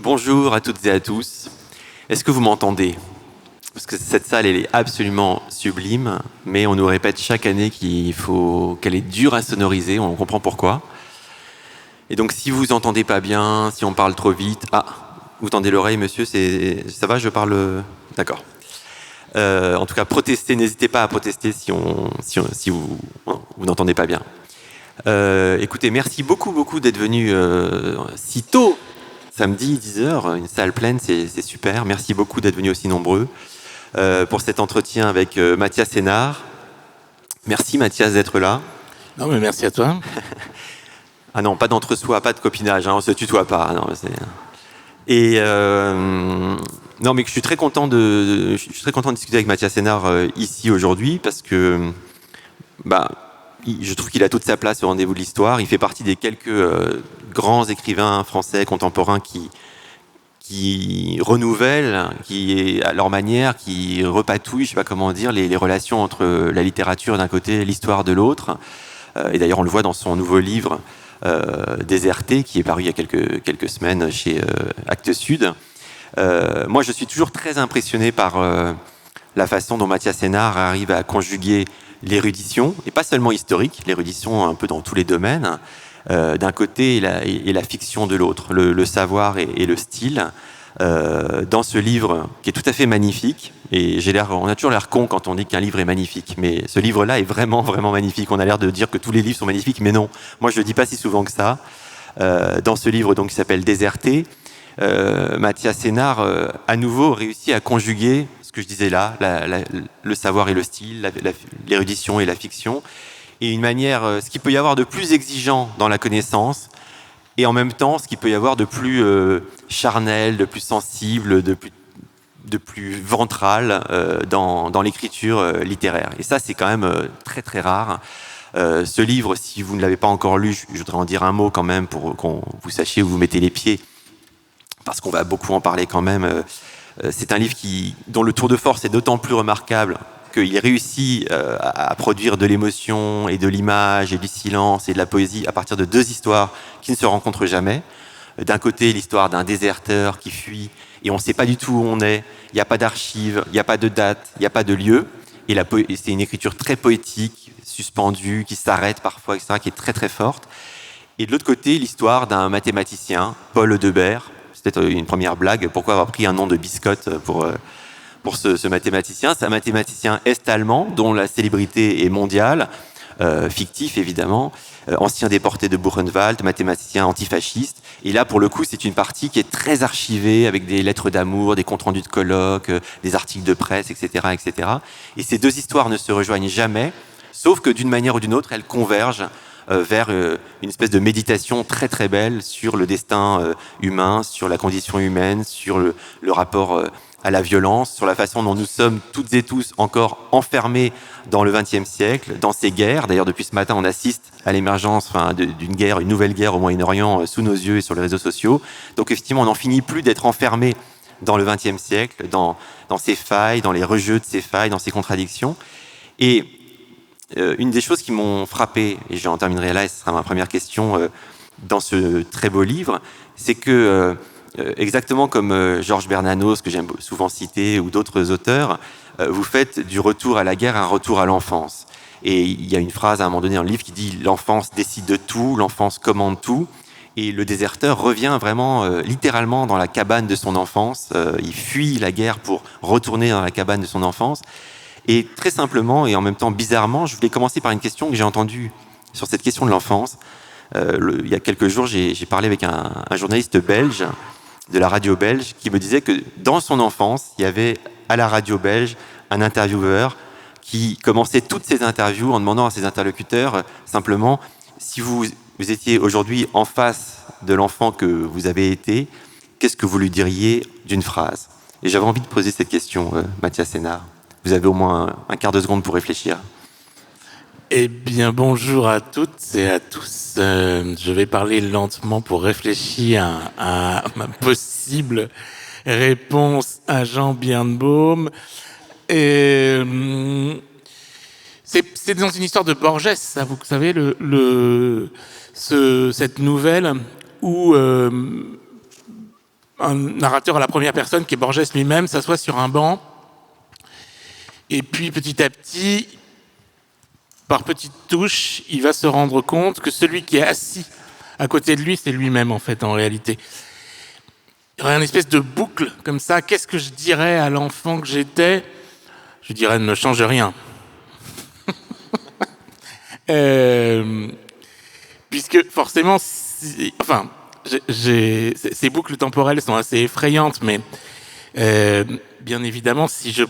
Bonjour à toutes et à tous. Est-ce que vous m'entendez? Parce que cette salle, elle est absolument sublime, mais on nous répète chaque année qu'elle est dure à sonoriser, on comprend pourquoi. Et donc si vous entendez pas bien, si on parle trop vite... Ah, vous tendez l'oreille, monsieur, ça va, je parle... D'accord. En tout cas, protestez, n'hésitez pas à protester si vous n'entendez pas bien. Écoutez, merci beaucoup d'être venu si tôt, samedi 10h, une salle pleine, c'est super. Merci beaucoup d'être venus aussi nombreux pour cet entretien avec Mathias Sénard. Merci Mathias d'être là. Non, mais merci à toi. Ah non, pas d'entre-soi, pas de copinage, hein, on se tutoie pas. Non, et non, mais je suis très content de discuter avec Mathias Sénard ici aujourd'hui parce que je trouve qu'il a toute sa place au rendez-vous de l'histoire. Il fait partie des quelques grands écrivains français contemporains qui renouvellent, qui à leur manière, qui repatouillent, je sais pas comment dire, les relations entre la littérature d'un côté et l'histoire de l'autre. Et d'ailleurs, on le voit dans son nouveau livre Déserté, qui est paru il y a quelques semaines chez Actes Sud. Moi, je suis toujours très impressionné par la façon dont Mathias Sénard arrive à conjuguer l'érudition, et pas seulement historique, l'érudition un peu dans tous les domaines, d'un côté et la fiction de l'autre, le savoir et le style, dans ce livre qui est tout à fait magnifique. Et on a toujours l'air con quand on dit qu'un livre est magnifique, mais ce livre-là est vraiment magnifique. On a l'air de dire que tous les livres sont magnifiques, mais non. Moi, je le dis pas si souvent que ça. Dans ce livre donc qui s'appelle Déserté, Mathias Sénard à nouveau réussit à conjuguer ce que je disais là, le savoir et le style, l'érudition et la fiction, et une manière, ce qu'il peut y avoir de plus exigeant dans la connaissance, et en même temps ce qu'il peut y avoir de plus charnel, de plus sensible, de plus ventral dans l'écriture littéraire. Et ça, c'est quand même très rare. Ce livre, si vous ne l'avez pas encore lu, je voudrais en dire un mot quand même pour qu'on vous sachiez où vous mettez les pieds, parce qu'on va beaucoup en parler quand même. C'est un livre dont le tour de force est d'autant plus remarquable qu'il réussit à produire de l'émotion et de l'image et du silence et de la poésie à partir de deux histoires qui ne se rencontrent jamais. D'un côté, l'histoire d'un déserteur qui fuit et on ne sait pas du tout où on est, il n'y a pas d'archives, il n'y a pas de date, il n'y a pas de lieu. Et c'est une écriture très poétique, suspendue, qui s'arrête parfois, etc., qui est très forte. Et de l'autre côté, l'histoire d'un mathématicien, Paul Audebert. C'est peut-être une première blague, pourquoi avoir pris un nom de biscotte pour ce mathématicien. C'est un mathématicien est-allemand dont la célébrité est mondiale, fictif évidemment, ancien déporté de Buchenwald, mathématicien antifasciste. Et là, pour le coup, c'est une partie qui est très archivée, avec des lettres d'amour, des comptes rendus de colloques, des articles de presse, etc. Et ces deux histoires ne se rejoignent jamais, sauf que d'une manière ou d'une autre, elles convergent vers une espèce de méditation très belle sur le destin humain, sur la condition humaine, sur le rapport à la violence, sur la façon dont nous sommes toutes et tous encore enfermés dans le XXe siècle, dans ces guerres. D'ailleurs, depuis ce matin, on assiste à l'émergence d'une guerre, une nouvelle guerre au Moyen-Orient sous nos yeux et sur les réseaux sociaux. Donc effectivement, on n'en finit plus d'être enfermés dans le XXe siècle, dans ces failles, dans les rejeux de ces failles, dans ces contradictions. Et une des choses qui m'ont frappé, et j'en terminerai là, et ce sera ma première question, dans ce très beau livre, c'est que, exactement comme Georges Bernanos, que j'aime souvent citer, ou d'autres auteurs, vous faites du retour à la guerre un retour à l'enfance. Et il y a une phrase à un moment donné dans le livre qui dit « L'enfance décide de tout, l'enfance commande tout ». Et le déserteur revient vraiment, littéralement, dans la cabane de son enfance. Il fuit la guerre pour retourner dans la cabane de son enfance. Et très simplement, et en même temps bizarrement, je voulais commencer par une question que j'ai entendue sur cette question de l'enfance. Il y a quelques jours, j'ai parlé avec un journaliste belge de la radio belge qui me disait que dans son enfance, il y avait à la radio belge un intervieweur qui commençait toutes ses interviews en demandant à ses interlocuteurs simplement si vous étiez aujourd'hui en face de l'enfant que vous avez été, qu'est-ce que vous lui diriez d'une phrase? Et j'avais envie de poser cette question, Mathias Sénard. Vous avez au moins un quart de seconde pour réfléchir. Eh bien, bonjour à toutes et à tous. Je vais parler lentement pour réfléchir à ma possible réponse à Jean Birnbaum. C'est dans une histoire de Borges, ça, vous savez, cette nouvelle où un narrateur à la première personne qui est Borges lui-même s'assoit sur un banc. Et puis petit à petit, par petites touches, il va se rendre compte que celui qui est assis à côté de lui, c'est lui-même en fait, en réalité. Il y aurait une espèce de boucle comme ça. Qu'est-ce que je dirais à l'enfant que j'étais ? Je dirais ne change rien. Puisque forcément, ces boucles temporelles sont assez effrayantes, mais bien évidemment, si je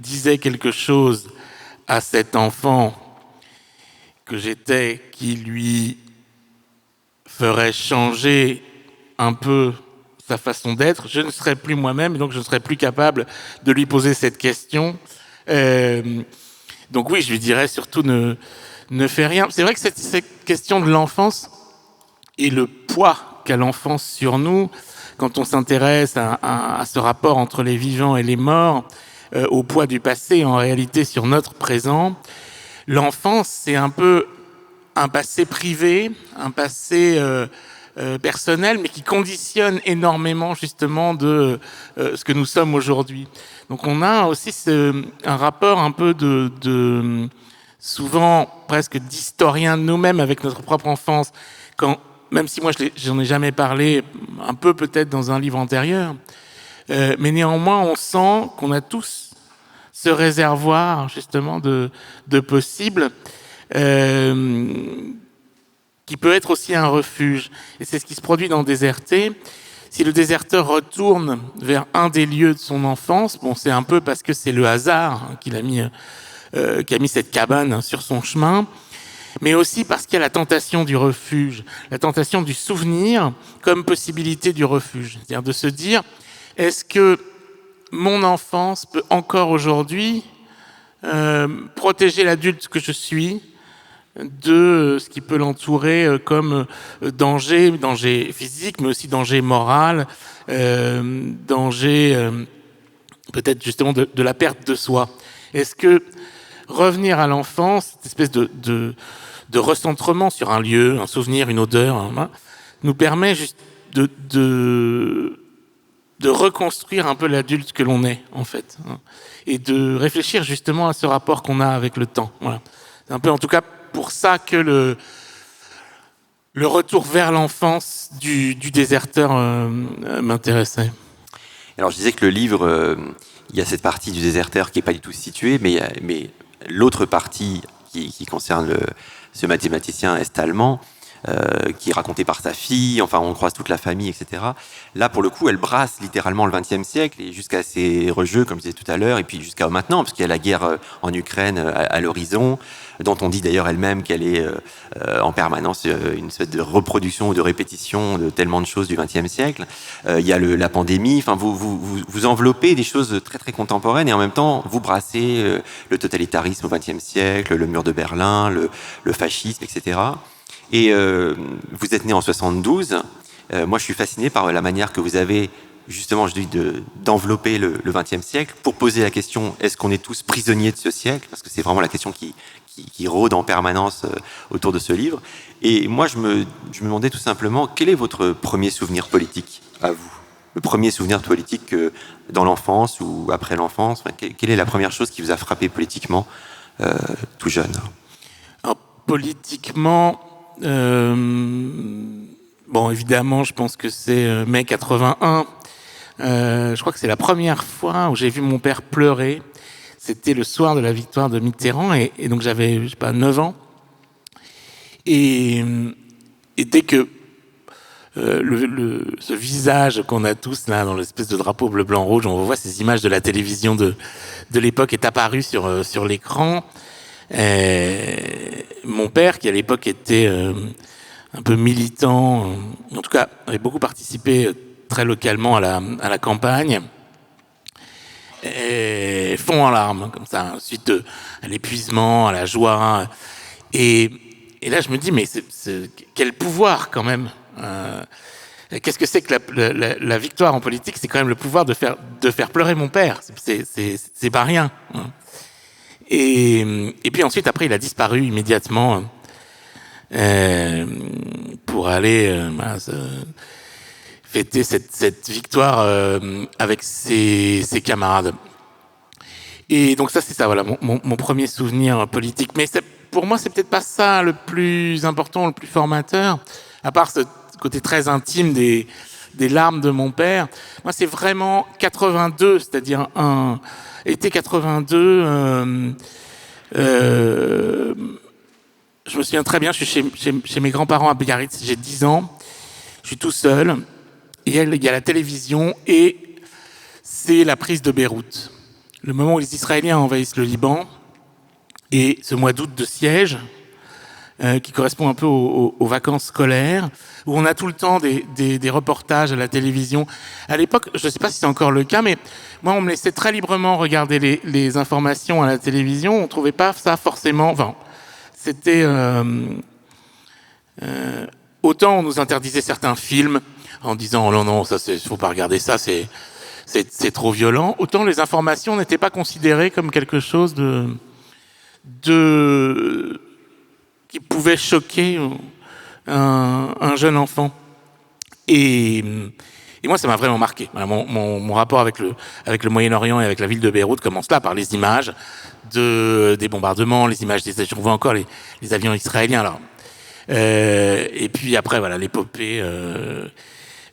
disais quelque chose à cet enfant que j'étais qui lui ferait changer un peu sa façon d'être, je ne serais plus moi-même, et donc je ne serais plus capable de lui poser cette question. Donc oui, je lui dirais surtout ne fais rien. C'est vrai que cette question de l'enfance et le poids qu'a l'enfance sur nous, quand on s'intéresse à ce rapport entre les vivants et les morts, au poids du passé en réalité sur notre présent, l'enfance c'est un peu un passé privé, un passé personnel, mais qui conditionne énormément justement de ce que nous sommes aujourd'hui. Donc on a aussi un rapport un peu de souvent presque d'historien de nous-mêmes avec notre propre enfance. Même si moi j'en ai jamais parlé, un peu peut-être dans un livre antérieur, mais néanmoins on sent qu'on a tous ce réservoir justement de possibles qui peut être aussi un refuge. Et c'est ce qui se produit dans Déserté. Si le déserteur retourne vers un des lieux de son enfance, bon, c'est un peu parce que c'est le hasard qui a mis cette cabane sur son chemin, mais aussi parce qu'il y a la tentation du refuge, la tentation du souvenir comme possibilité du refuge. C'est-à-dire de se dire, est-ce que mon enfance peut encore aujourd'hui protéger l'adulte que je suis de ce qui peut l'entourer comme danger physique, mais aussi danger moral, danger peut-être justement de la perte de soi. Est-ce que revenir à l'enfance, cette espèce de recentrement sur un lieu, un souvenir, une odeur, nous permet juste de reconstruire un peu l'adulte que l'on est, en fait, et de réfléchir justement à ce rapport qu'on a avec le temps. Voilà. C'est un peu, en tout cas, pour ça que le retour vers l'enfance du déserteur m'intéressait. Alors je disais que le livre, il y a cette partie du déserteur qui n'est pas du tout située, mais l'autre partie qui concerne ce mathématicien est-allemand, qui est raconté par sa fille, enfin on croise toute la famille, etc. Là, pour le coup, elle brasse littéralement le XXe siècle et jusqu'à ces rejeux, comme je disais tout à l'heure, et puis jusqu'à maintenant, parce qu'il y a la guerre en Ukraine à l'horizon, dont on dit d'ailleurs elle-même qu'elle est en permanence une sorte de reproduction ou de répétition de tellement de choses du XXe siècle. Il y a la pandémie, enfin vous enveloppez des choses très très contemporaines et en même temps vous brassez le totalitarisme au XXe siècle, le mur de Berlin, le fascisme, etc. Et vous êtes né en 72. Moi, je suis fasciné par la manière que vous avez, justement, je dis, d'envelopper le XXe siècle pour poser la question, est-ce qu'on est tous prisonniers de ce siècle ? Parce que c'est vraiment la question qui rôde en permanence autour de ce livre. Et moi, je me demandais tout simplement, quel est votre premier souvenir politique à vous ? Le premier souvenir politique dans l'enfance ou après l'enfance ? Quelle est la première chose qui vous a frappé politiquement tout jeune ? Alors, politiquement... bon, évidemment, je pense que c'est mai 81. Je crois que c'est la première fois où j'ai vu mon père pleurer. C'était le soir de la victoire de Mitterrand, et donc j'avais, je sais pas, 9 ans. Et dès que ce visage qu'on a tous là dans l'espèce de drapeau bleu, blanc, rouge, on voit ces images de la télévision de l'époque est apparu sur l'écran. Mon père, qui à l'époque était un peu militant, en tout cas avait beaucoup participé très localement à la campagne, et fond en larmes comme ça, suite à l'épuisement, à la joie, et là je me dis mais quel pouvoir quand même. Qu'est-ce que c'est que la victoire en politique? C'est quand même le pouvoir de faire pleurer mon père. C'est pas rien. Et puis ensuite, après, il a disparu immédiatement pour aller fêter cette victoire avec ses camarades. Et donc ça, c'est ça, voilà, mon premier souvenir politique. Mais pour moi, c'est peut-être pas ça le plus important, le plus formateur, à part ce côté très intime des larmes de mon père. Moi, c'est vraiment 82, c'est-à-dire été 82. Je me souviens très bien, je suis chez mes grands-parents à Biarritz, j'ai 10 ans, je suis tout seul, et il y a la télévision, et c'est la prise de Beyrouth. Le moment où les Israéliens envahissent le Liban, et ce mois d'août de siège, qui correspond un peu aux vacances scolaires, où on a tout le temps des reportages à la télévision. À l'époque, je ne sais pas si c'est encore le cas, mais moi, on me laissait très librement regarder les informations à la télévision. On ne trouvait pas ça forcément... Enfin, c'était... autant on nous interdisait certains films en disant « Oh non, non, ça, faut pas regarder ça, c'est trop violent », autant les informations n'étaient pas considérées comme quelque chose qui pouvait choquer un jeune enfant. Et moi, ça m'a vraiment marqué. Mon rapport avec le Moyen-Orient et avec la ville de Beyrouth commence là, par les images des bombardements, les images on voit encore les avions israéliens. Alors, et puis après, voilà, l'épopée,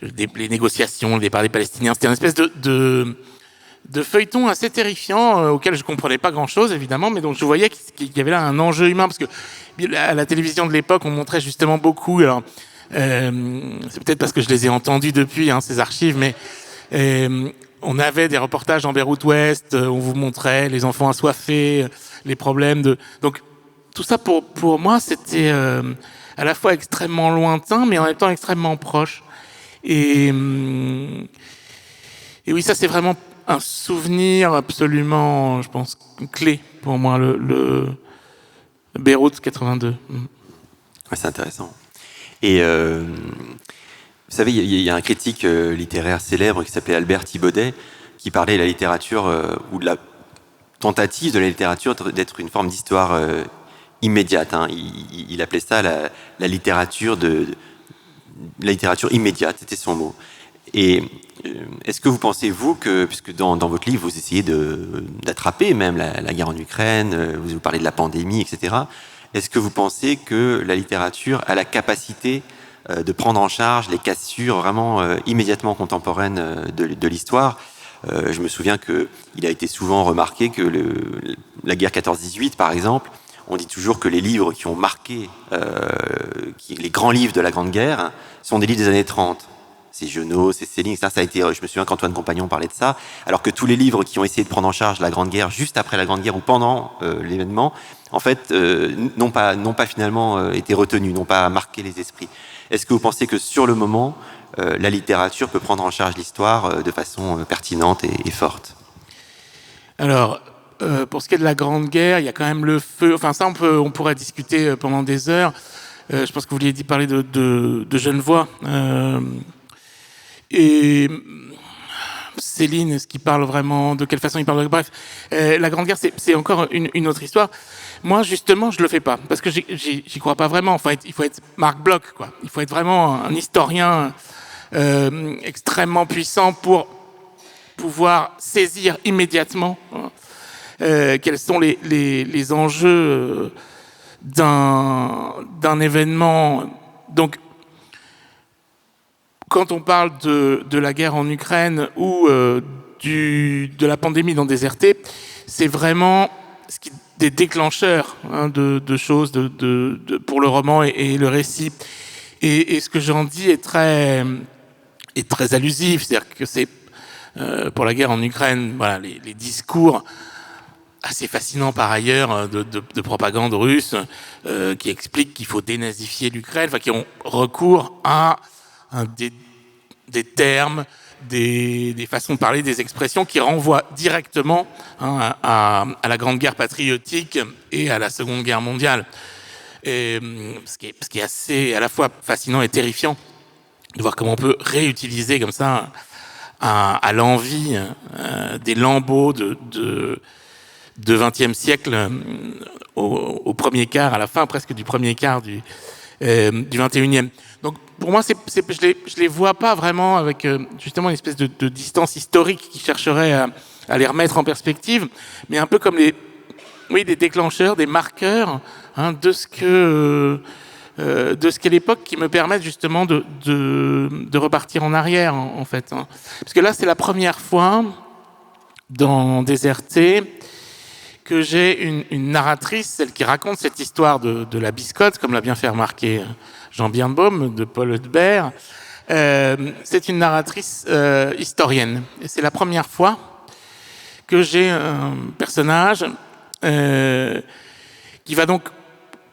les négociations, le départ des Palestiniens. C'était une espèce de feuilleton assez terrifiant auquel je comprenais pas grand-chose, évidemment, mais donc je voyais qu'il y avait là un enjeu humain, parce que à la télévision de l'époque, on montrait justement beaucoup. Alors, c'est peut-être parce que je les ai entendus depuis, ces archives, mais on avait des reportages en Beyrouth-Ouest, on vous montrait les enfants assoiffés, les problèmes de... Donc, tout ça, pour moi, c'était à la fois extrêmement lointain, mais en même temps extrêmement proche. Et oui, ça, c'est vraiment un souvenir absolument, je pense, clé pour moi, le Beyrouth 82. Ouais, c'est intéressant. Et vous savez, il y a un critique littéraire célèbre qui s'appelait Albert Thibaudet, qui parlait de la littérature, ou de la tentative de la littérature d'être une forme d'histoire immédiate. Il appelait ça la littérature la littérature immédiate, c'était son mot. Et est-ce que vous pensez, vous, que, puisque dans votre livre, vous essayez d'attraper même la guerre en Ukraine, vous parlez de la pandémie, etc., est-ce que vous pensez que la littérature a la capacité de prendre en charge les cassures vraiment immédiatement contemporaines de l'histoire? Je me souviens qu'il a été souvent remarqué que la guerre 14-18, par exemple, on dit toujours que les livres qui ont marqué, les grands livres de la Grande Guerre, sont des livres des années 30. C'est Genot, c'est Céline, ça a été, je me souviens qu'Antoine Compagnon parlait de ça, alors que tous les livres qui ont essayé de prendre en charge la Grande Guerre juste après la Grande Guerre ou pendant l'événement, en fait, n'ont pas finalement été retenus, n'ont pas marqué les esprits. Est-ce que vous pensez que sur le moment, la littérature peut prendre en charge l'histoire de façon pertinente et forte? Alors, pour ce qui est de la Grande Guerre, il y a quand même le feu. Enfin, ça, on pourrait discuter pendant des heures. Je pense que vous vouliez parler de Genevois. Et Céline, est-ce qu'il parle vraiment? De quelle façon il parle? Bref, la Grande Guerre, c'est encore une autre histoire. Moi, justement, je le fais pas, parce que j'y crois pas vraiment. Enfin, il faut être Marc Bloch, quoi. Il faut être vraiment un historien extrêmement puissant pour pouvoir saisir immédiatement quels sont les enjeux d'un événement. Donc, quand on parle de la guerre en Ukraine ou de la pandémie non désertée, c'est vraiment des déclencheurs de choses pour le roman et le récit. Et ce que j'en dis est très allusif, c'est-à-dire que c'est pour la guerre en Ukraine, voilà, les discours assez fascinants par ailleurs de propagande russe qui expliquent qu'il faut dénazifier l'Ukraine, enfin, qui ont recours à des termes, des façons de parler, des expressions qui renvoient directement à la Grande Guerre patriotique et à la Seconde Guerre mondiale. Et, ce qui est assez à la fois fascinant et terrifiant de voir comment on peut réutiliser comme ça à l'envi des lambeaux de XXe siècle au premier quart, à la fin presque du premier quart du 21e. Donc pour moi, je les vois pas vraiment avec justement une espèce de distance historique qui chercherait à les remettre en perspective, mais un peu comme des déclencheurs, des marqueurs de ce qu'est l'époque qui me permettent justement de repartir en arrière en fait. Parce que là, c'est la première fois dans Déserté que j'ai une narratrice, celle qui raconte cette histoire de la biscotte, comme l'a bien fait remarquer Jean Birnbaum, de Paul Hudbert. C'est une narratrice historienne. Et c'est la première fois que j'ai un personnage qui va donc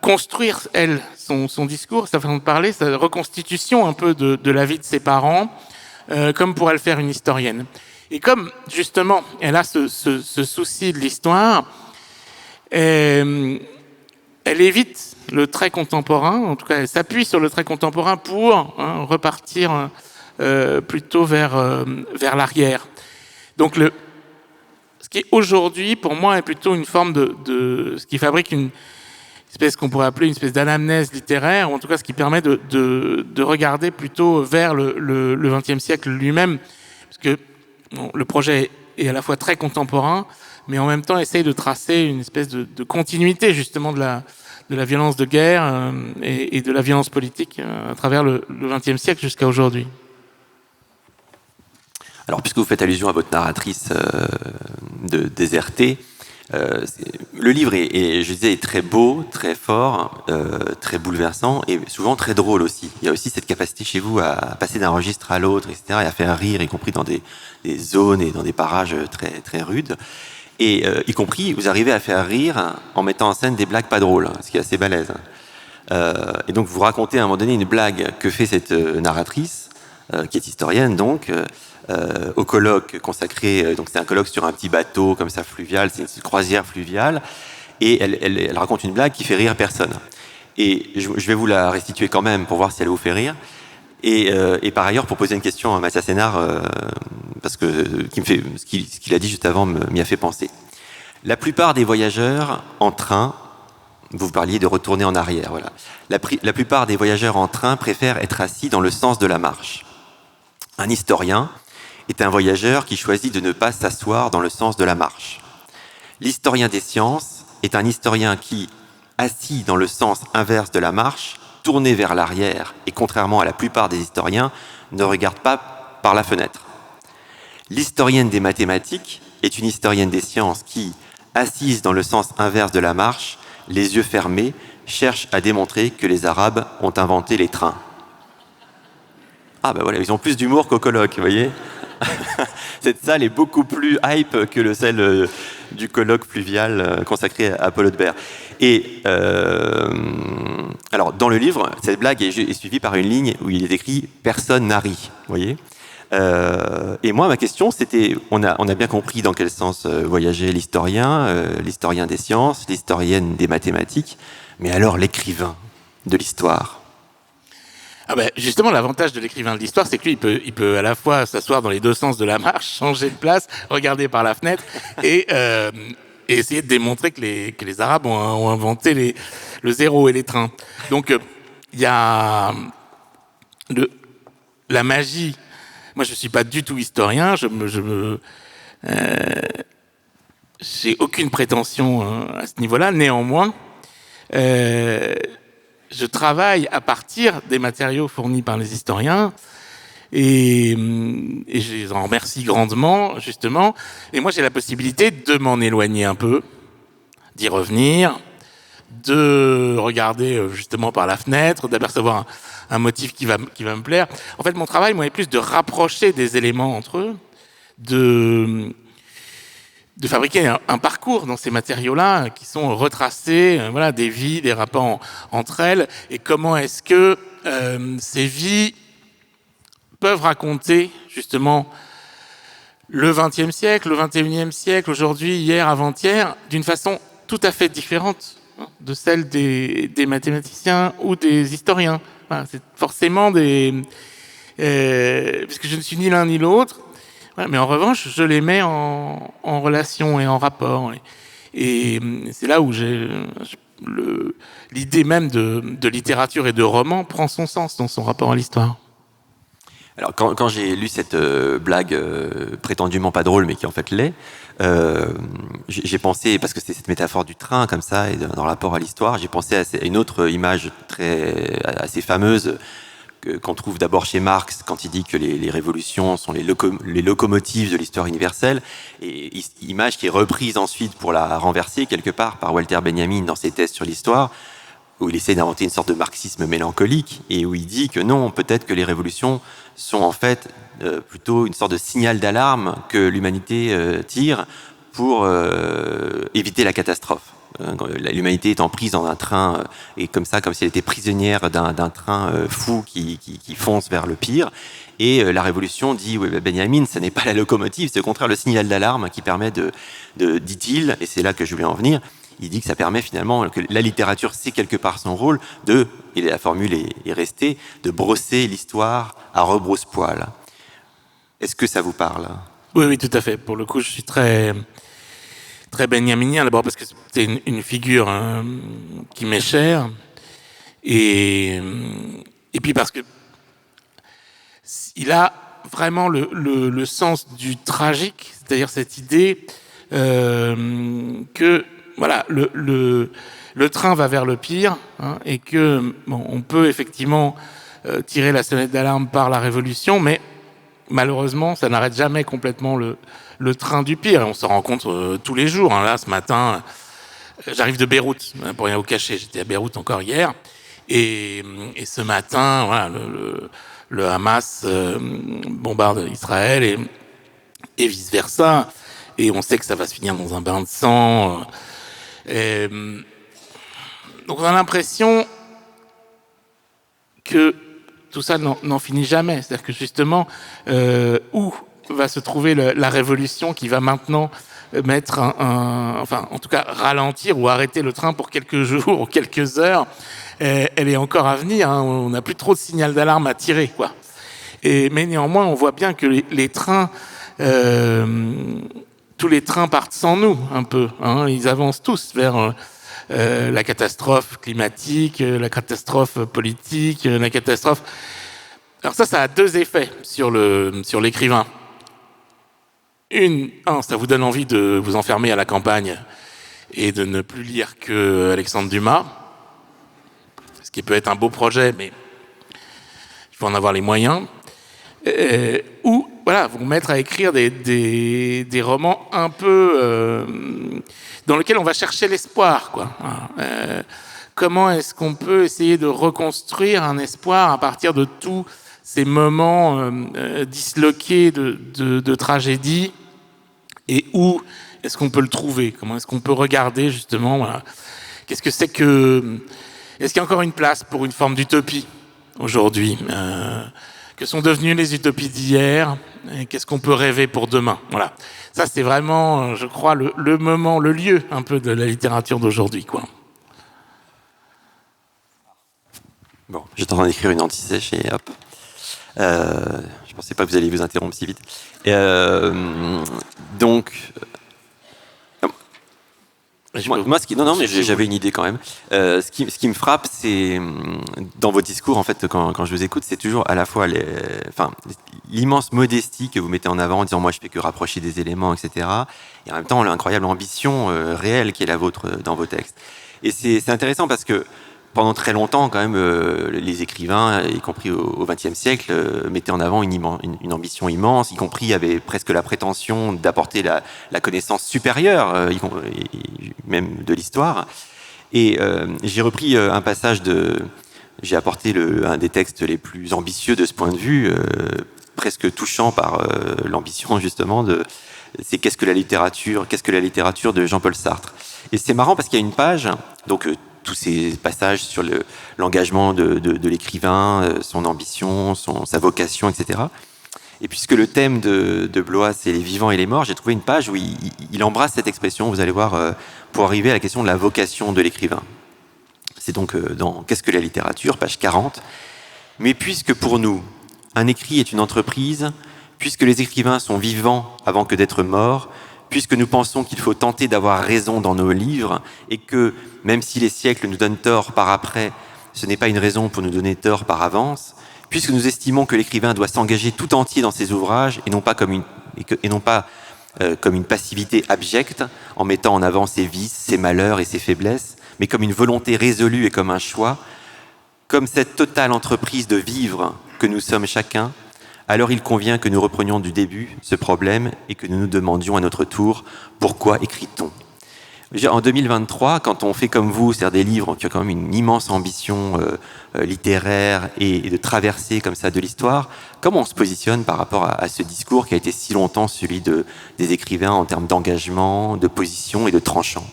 construire, elle, son discours, sa façon de parler, sa reconstitution un peu de la vie de ses parents, comme pourrait le faire une historienne. Et comme, justement, elle a ce souci de l'histoire, elle évite le trait contemporain, en tout cas, elle s'appuie sur le trait contemporain pour repartir plutôt vers l'arrière. Donc, ce qui est aujourd'hui, pour moi, est plutôt une forme de ce qui fabrique une espèce qu'on pourrait appeler une espèce d'anamnèse littéraire, ou en tout cas ce qui permet de regarder plutôt vers le XXe siècle lui-même, parce que le projet est à la fois très contemporain, mais en même temps essaye de tracer une espèce de continuité justement de la violence de guerre et de la violence politique à travers le XXe siècle jusqu'à aujourd'hui. Alors, puisque vous faites allusion à votre narratrice de Déserté, le livre je disais, est très beau, très fort, très bouleversant et souvent très drôle aussi. Il y a aussi cette capacité chez vous à passer d'un registre à l'autre, etc., et à faire rire, y compris dans des zones et dans des parages très, très rudes. Et y compris, vous arrivez à faire rire en mettant en scène des blagues pas drôles, ce qui est assez balèze. Et donc, vous racontez à un moment donné une blague que fait cette narratrice, qui est historienne, donc, au colloque consacré, donc c'est un colloque sur un petit bateau comme ça fluvial, c'est une croisière fluviale, et elle raconte une blague qui fait rire personne. Et je vais vous la restituer quand même pour voir si elle vous fait rire. Et par ailleurs, pour poser une question à Mathias Sénard, parce que ce qu'il a dit juste avant m'y a fait penser. La plupart des voyageurs en train, vous parliez de retourner en arrière, voilà. La plupart des voyageurs en train préfèrent être assis dans le sens de la marche. Un historien est un voyageur qui choisit de ne pas s'asseoir dans le sens de la marche. L'historien des sciences est un historien qui, assis dans le sens inverse de la marche, tourné vers l'arrière et contrairement à la plupart des historiens, ne regarde pas par la fenêtre. L'historienne des mathématiques est une historienne des sciences qui, assise dans le sens inverse de la marche, les yeux fermés, cherche à démontrer que les Arabes ont inventé les trains. Ah ben voilà, ils ont plus d'humour qu'au colloque, vous voyez. Cette salle est beaucoup plus hype que celle du colloque fluvial consacré à Paul Hudbert. Et alors, dans le livre, cette blague est suivie par une ligne où il est écrit « Personne n'a ri », vous voyez. Et moi, ma question, c'était, on a bien compris dans quel sens voyageait l'historien des sciences, l'historienne des mathématiques, mais alors l'écrivain de l'histoire. Ah ben, justement, l'avantage de l'écrivain de l'histoire, c'est que lui, il peut à la fois s'asseoir dans les deux sens de la marche, changer de place, regarder par la fenêtre et essayer de démontrer que les Arabes ont inventé le zéro et les trains. Donc, il y a la magie. Moi, je suis pas du tout historien. J'ai aucune prétention à ce niveau-là. Néanmoins, je travaille à partir des matériaux fournis par les historiens et je les en remercie grandement, justement. Et moi, j'ai la possibilité de m'en éloigner un peu, d'y revenir, de regarder justement par la fenêtre, d'apercevoir un motif qui va me plaire. En fait, mon travail, moi, est plus de rapprocher des éléments entre eux, de fabriquer un parcours dans ces matériaux-là qui sont retracés, voilà, des vies, des rapports entre elles, et comment est-ce que ces vies peuvent raconter justement le XXe siècle, le XXIe siècle, aujourd'hui, hier, avant-hier, d'une façon tout à fait différente de celle des mathématiciens ou des historiens. Voilà, c'est forcément puisque je ne suis ni l'un ni l'autre. Mais en revanche, je les mets en relation et en rapport. Et c'est là où l'idée même de littérature et de roman prend son sens dans son rapport à l'histoire. Alors, quand j'ai lu cette blague prétendument pas drôle, mais qui en fait l'est, j'ai pensé, parce que c'est cette métaphore du train comme ça, et dans le rapport à l'histoire, j'ai pensé à une autre image assez fameuse qu'on trouve d'abord chez Marx, quand il dit que les révolutions sont les locomotives de l'histoire universelle, et image qui est reprise ensuite pour la renverser quelque part par Walter Benjamin dans ses thèses sur l'histoire, où il essaie d'inventer une sorte de marxisme mélancolique, et où il dit que non, peut-être que les révolutions sont en fait plutôt une sorte de signal d'alarme que l'humanité tire pour éviter la catastrophe. L'humanité étant prise dans un train, et comme ça, comme si elle était prisonnière d'un train fou qui fonce vers le pire. Et la révolution, dit Benjamin, ce n'est pas la locomotive, c'est au contraire le signal d'alarme qui permet dit-il, et c'est là que je voulais en venir, il dit que ça permet finalement que la littérature, c'est quelque part son rôle et la formule est restée, de brosser l'histoire à rebrousse-poil. Est-ce que ça vous parle ? Oui, tout à fait. Pour le coup, je suis très benjaminien, d'abord parce que c'est une figure qui m'est chère, et puis parce que il a vraiment le sens du tragique, c'est-à-dire cette idée que voilà, le train va vers le pire, et que on peut effectivement tirer la sonnette d'alarme par la révolution, mais malheureusement, ça n'arrête jamais complètement le train du pire. Et on s'en rend compte tous les jours. Là, ce matin, j'arrive de Beyrouth, pour rien vous cacher. J'étais à Beyrouth encore hier. Et ce matin, voilà, le Hamas bombarde Israël et vice-versa. Et on sait que ça va se finir dans un bain de sang. Donc on a l'impression que tout ça n'en finit jamais. C'est-à-dire que justement, où va se trouver la révolution qui va maintenant mettre enfin, en tout cas, ralentir ou arrêter le train pour quelques jours ou quelques heures, elle est encore à venir. On n'a plus trop de signal d'alarme à tirer, quoi. Mais néanmoins, on voit bien que les trains, tous les trains partent sans nous, un peu. Ils avancent tous vers la catastrophe climatique, la catastrophe politique, la catastrophe... Alors ça a deux effets sur l'écrivain. Ça vous donne envie de vous enfermer à la campagne et de ne plus lire que Alexandre Dumas, ce qui peut être un beau projet, mais il faut en avoir les moyens. Ou voilà, vous mettre à écrire des romans un peu dans lesquels on va chercher l'espoir, quoi. Comment est-ce qu'on peut essayer de reconstruire un espoir à partir de tous ces moments disloqués de tragédie, et où est-ce qu'on peut le trouver? Comment est-ce qu'on peut regarder justement, voilà, qu'est-ce que c'est que... Est-ce qu'il y a encore une place pour une forme d'utopie aujourd'hui? Que sont devenues les utopies d'hier? Et qu'est-ce qu'on peut rêver pour demain? Voilà. Ça, c'est vraiment, je crois, le moment, le lieu un peu de la littérature d'aujourd'hui, quoi. Bon, j'étais en train d'écrire une anti-sèche et hop. Je pensais pas que vous alliez vous interrompre si vite. Donc, moi, mais j'avais une idée quand même. Ce qui me frappe, c'est dans vos discours, en fait, quand je vous écoute, c'est toujours à la fois l'immense modestie que vous mettez en avant en disant moi je fais que rapprocher des éléments, etc. Et en même temps l'incroyable ambition réelle qui est la vôtre dans vos textes. Et c'est intéressant parce que pendant très longtemps, quand même, les écrivains, y compris au XXe siècle, mettaient en avant une ambition immense, y compris avaient presque la prétention d'apporter la connaissance supérieure, même de l'histoire. Et j'ai repris un passage j'ai apporté un des textes les plus ambitieux de ce point de vue, presque touchant par l'ambition justement c'est qu'est-ce que la littérature de Jean-Paul Sartre. Et c'est marrant parce qu'il y a une page, donc tous ces passages sur l'engagement de l'écrivain, son ambition, sa vocation, etc. Et puisque le thème de Blois, c'est les vivants et les morts, j'ai trouvé une page où il embrasse cette expression, vous allez voir, pour arriver à la question de la vocation de l'écrivain. C'est donc dans Qu'est-ce que la littérature, page 40. Mais puisque pour nous, un écrit est une entreprise, puisque les écrivains sont vivants avant que d'être morts, puisque nous pensons qu'il faut tenter d'avoir raison dans nos livres, et que, même si les siècles nous donnent tort par après, ce n'est pas une raison pour nous donner tort par avance, puisque nous estimons que l'écrivain doit s'engager tout entier dans ses ouvrages, et non pas comme une passivité abjecte, en mettant en avant ses vices, ses malheurs et ses faiblesses, mais comme une volonté résolue et comme un choix, comme cette totale entreprise de vivre que nous sommes chacun, alors il convient que nous reprenions du début ce problème et que nous nous demandions à notre tour pourquoi écrit-on. En 2023, quand on fait comme vous, c'est-à-dire des livres qui ont quand même une immense ambition littéraire et de traversée comme ça de l'histoire, comment on se positionne par rapport à ce discours qui a été si longtemps celui des écrivains en termes d'engagement, de position et de tranchant?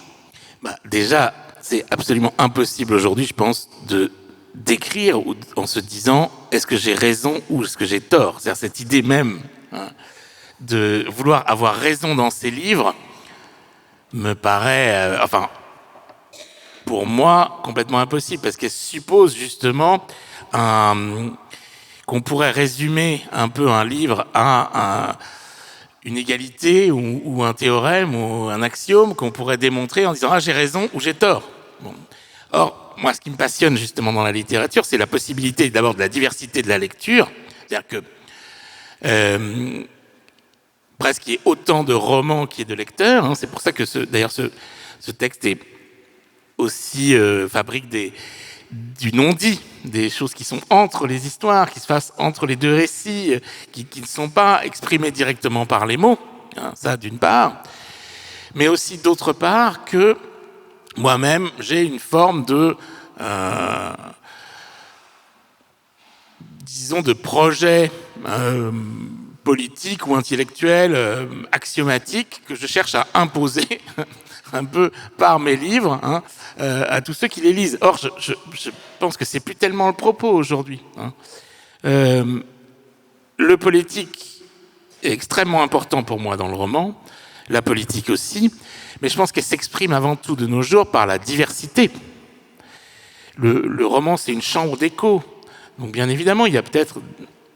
Déjà, c'est absolument impossible aujourd'hui, je pense, d'écrire en se disant est-ce que j'ai raison ou est-ce que j'ai tort. C'est-à-dire cette idée même de vouloir avoir raison dans ses livres me paraît, pour moi, complètement impossible, parce qu'elle suppose justement qu'on pourrait résumer un peu un livre à une égalité ou un théorème ou un axiome qu'on pourrait démontrer en disant « Ah, j'ai raison ou j'ai tort ». Bon. Or, moi, ce qui me passionne justement dans la littérature, c'est la possibilité d'abord de la diversité de la lecture, c'est-à-dire que presque il y ait autant de romans qu'il y ait de lecteurs. C'est pour ça que ce texte est aussi fabrique du non-dit, des choses qui sont entre les histoires, qui se passent entre les deux récits, qui ne sont pas exprimées directement par les mots. Ça, d'une part. Mais aussi, d'autre part, que moi-même, j'ai une forme de disons, de projet politique ou intellectuel axiomatique que je cherche à imposer un peu par mes livres à tous ceux qui les lisent. Or, je pense que c'est plus tellement le propos aujourd'hui. Le politique est extrêmement important pour moi dans le roman, la politique aussi, mais je pense qu'elle s'exprime avant tout de nos jours par la diversité. Le roman, c'est une chambre d'écho. Donc bien évidemment, il y a peut-être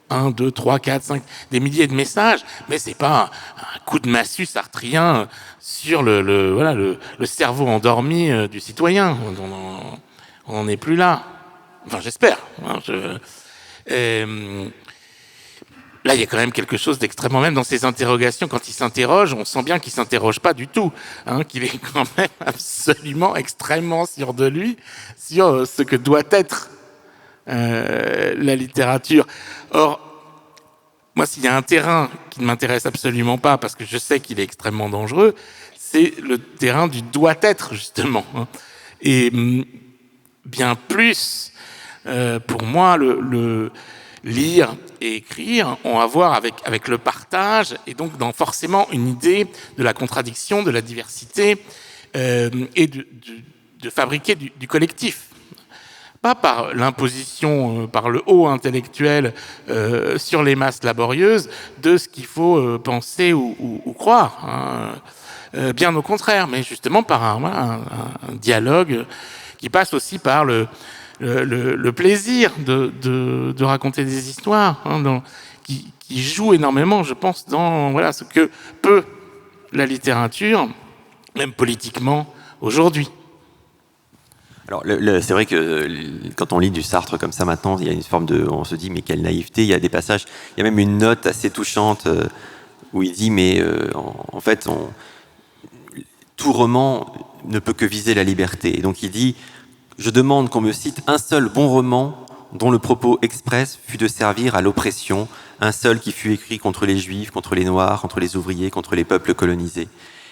1, 2, 3, 4, 5, des milliers de messages, mais c'est pas un coup de massue sartrien sur le cerveau endormi du citoyen. On n'en est plus là. Enfin, j'espère. Là, il y a quand même quelque chose d'extrêmement, même dans ses interrogations, quand il s'interroge, on sent bien qu'il ne s'interroge pas du tout, qu'il est quand même absolument extrêmement sûr de lui, sur ce que doit être la littérature. Or, moi, s'il y a un terrain qui ne m'intéresse absolument pas, parce que je sais qu'il est extrêmement dangereux, c'est le terrain du doit-être, justement. Et bien plus, pour moi, le lire et écrire ont à voir avec le partage, et donc dans forcément une idée de la contradiction, de la diversité, et de fabriquer du collectif. Pas par l'imposition, par le haut intellectuel sur les masses laborieuses de ce qu'il faut penser ou croire. Bien au contraire, mais justement par un dialogue qui passe aussi par le plaisir de raconter des histoires, qui joue énormément, je pense, dans ce que peut la littérature, même politiquement, aujourd'hui. Alors, c'est vrai que quand on lit du Sartre comme ça maintenant, il y a une forme on se dit mais quelle naïveté. Il y a des passages, il y a même une note assez touchante où il dit mais en fait tout roman ne peut que viser la liberté. Et donc il dit je demande qu'on me cite un seul bon roman dont le propos express fut de servir à l'oppression, un seul qui fut écrit contre les Juifs, contre les Noirs, contre les ouvriers, contre les peuples colonisés.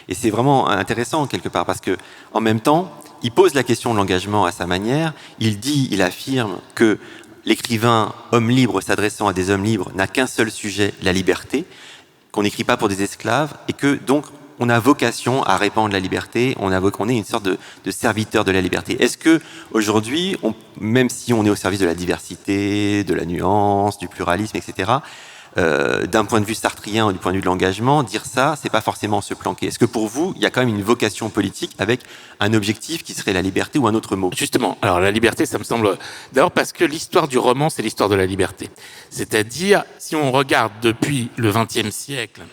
Et c'est vraiment intéressant quelque part parce que en même temps il pose la question de l'engagement à sa manière. Il affirme que l'écrivain homme libre s'adressant à des hommes libres n'a qu'un seul sujet, la liberté, qu'on n'écrit pas pour des esclaves et que donc on a vocation à répandre la liberté, on est une sorte de serviteur de la liberté. Est-ce que aujourd'hui, même si on est au service de la diversité, de la nuance, du pluralisme, etc., d'un point de vue sartrien ou du point de vue de l'engagement, dire ça, c'est pas forcément se planquer. Est-ce que pour vous, il y a quand même une vocation politique avec un objectif qui serait la liberté ou un autre mot? Justement, alors la liberté, ça me semble... D'abord parce que l'histoire du roman, c'est l'histoire de la liberté. C'est-à-dire, si on regarde depuis le XXe siècle,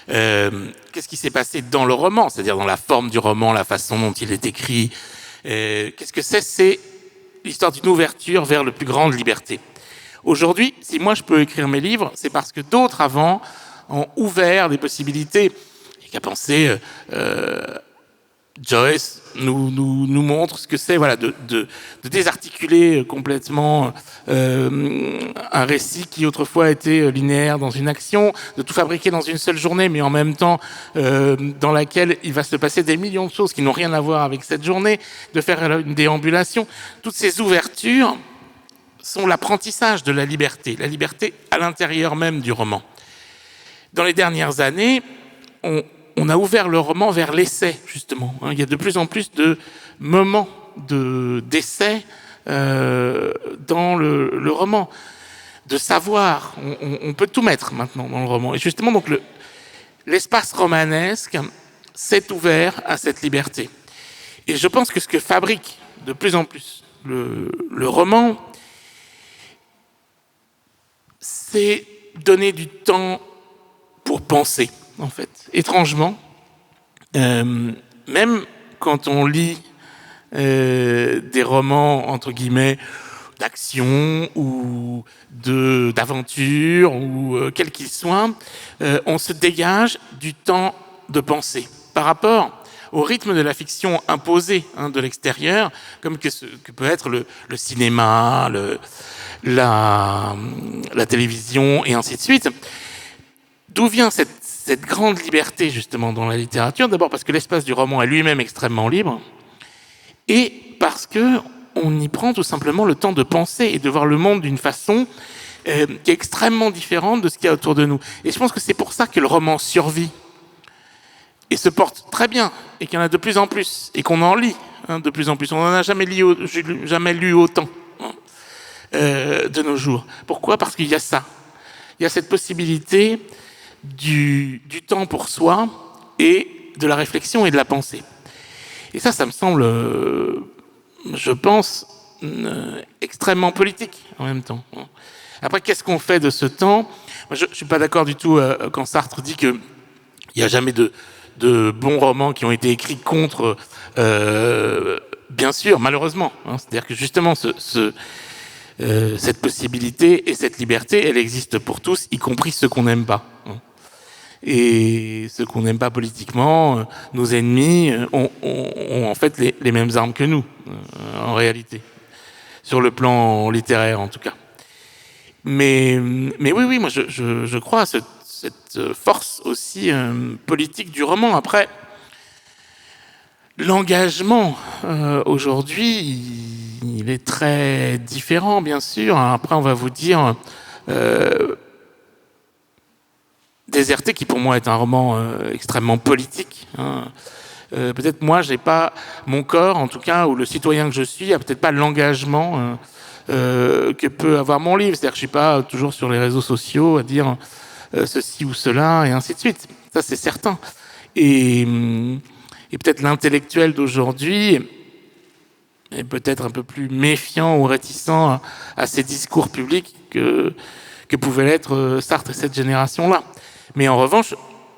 Qu'est-ce qui s'est passé dans le roman, c'est-à-dire dans la forme du roman, la façon dont il est écrit. Qu'est-ce que c'est? C'est l'histoire d'une ouverture vers la plus grande liberté. Aujourd'hui, si moi je peux écrire mes livres, c'est parce que d'autres avant ont ouvert des possibilités. Il n'y a qu'à penser, Joyce nous montre ce que c'est, voilà, de désarticuler complètement un récit qui autrefois était linéaire dans une action, de tout fabriquer dans une seule journée, mais en même temps dans laquelle il va se passer des millions de choses qui n'ont rien à voir avec cette journée, de faire une déambulation. Toutes ces ouvertures sont l'apprentissage de la liberté à l'intérieur même du roman. Dans les dernières années, on a ouvert le roman vers l'essai, justement. Il y a de plus en plus de moments d'essai dans le roman, de savoir. On peut tout mettre maintenant dans le roman. Et justement, donc l'espace romanesque s'est ouvert à cette liberté. Et je pense que ce que fabrique de plus en plus le roman, c'est donner du temps pour penser, en fait. Étrangement, même quand on lit des romans, entre guillemets, d'action ou d'aventure, ou quels qu'ils soient, on se dégage du temps de penser. Par rapport au rythme de la fiction imposée de l'extérieur, comme que peut être le cinéma, la télévision, et ainsi de suite. D'où vient cette grande liberté, justement, dans la littérature? D'abord parce que l'espace du roman est lui-même extrêmement libre, et parce qu'on y prend tout simplement le temps de penser et de voir le monde d'une façon qui est extrêmement différente de ce qu'il y a autour de nous. Et je pense que c'est pour ça que le roman survit et se porte très bien, et qu'il y en a de plus en plus, et qu'on en lit de plus en plus. On n'en a jamais lu autant de nos jours. Pourquoi? Parce qu'il y a ça. Il y a cette possibilité du temps pour soi et de la réflexion et de la pensée. Et ça me semble, je pense, extrêmement politique en même temps. Après, qu'est-ce qu'on fait de ce temps? Je ne suis pas d'accord du tout quand Sartre dit qu'il n'y a jamais de bons romans qui ont été écrits contre, bien sûr, malheureusement. C'est-à-dire que justement, cette possibilité et cette liberté, elle existe pour tous, y compris ceux qu'on n'aime pas. Et ceux qu'on n'aime pas politiquement, nos ennemis, ont en fait les mêmes armes que nous, en réalité, sur le plan littéraire en tout cas. Mais oui, moi je crois à cette force aussi politique du roman. Après, l'engagement aujourd'hui, il est très différent, bien sûr. Après, on va vous dire Déserté, qui pour moi est un roman extrêmement politique. Peut-être moi, j'ai pas mon corps, en tout cas, ou le citoyen que je suis, a peut-être pas l'engagement que peut avoir mon livre. C'est-à-dire que je suis pas toujours sur les réseaux sociaux à dire ceci ou cela, et ainsi de suite. Ça, c'est certain. Et peut-être l'intellectuel d'aujourd'hui est peut-être un peu plus méfiant ou réticent à ces discours publics que pouvait l'être Sartre et cette génération-là. Mais en revanche,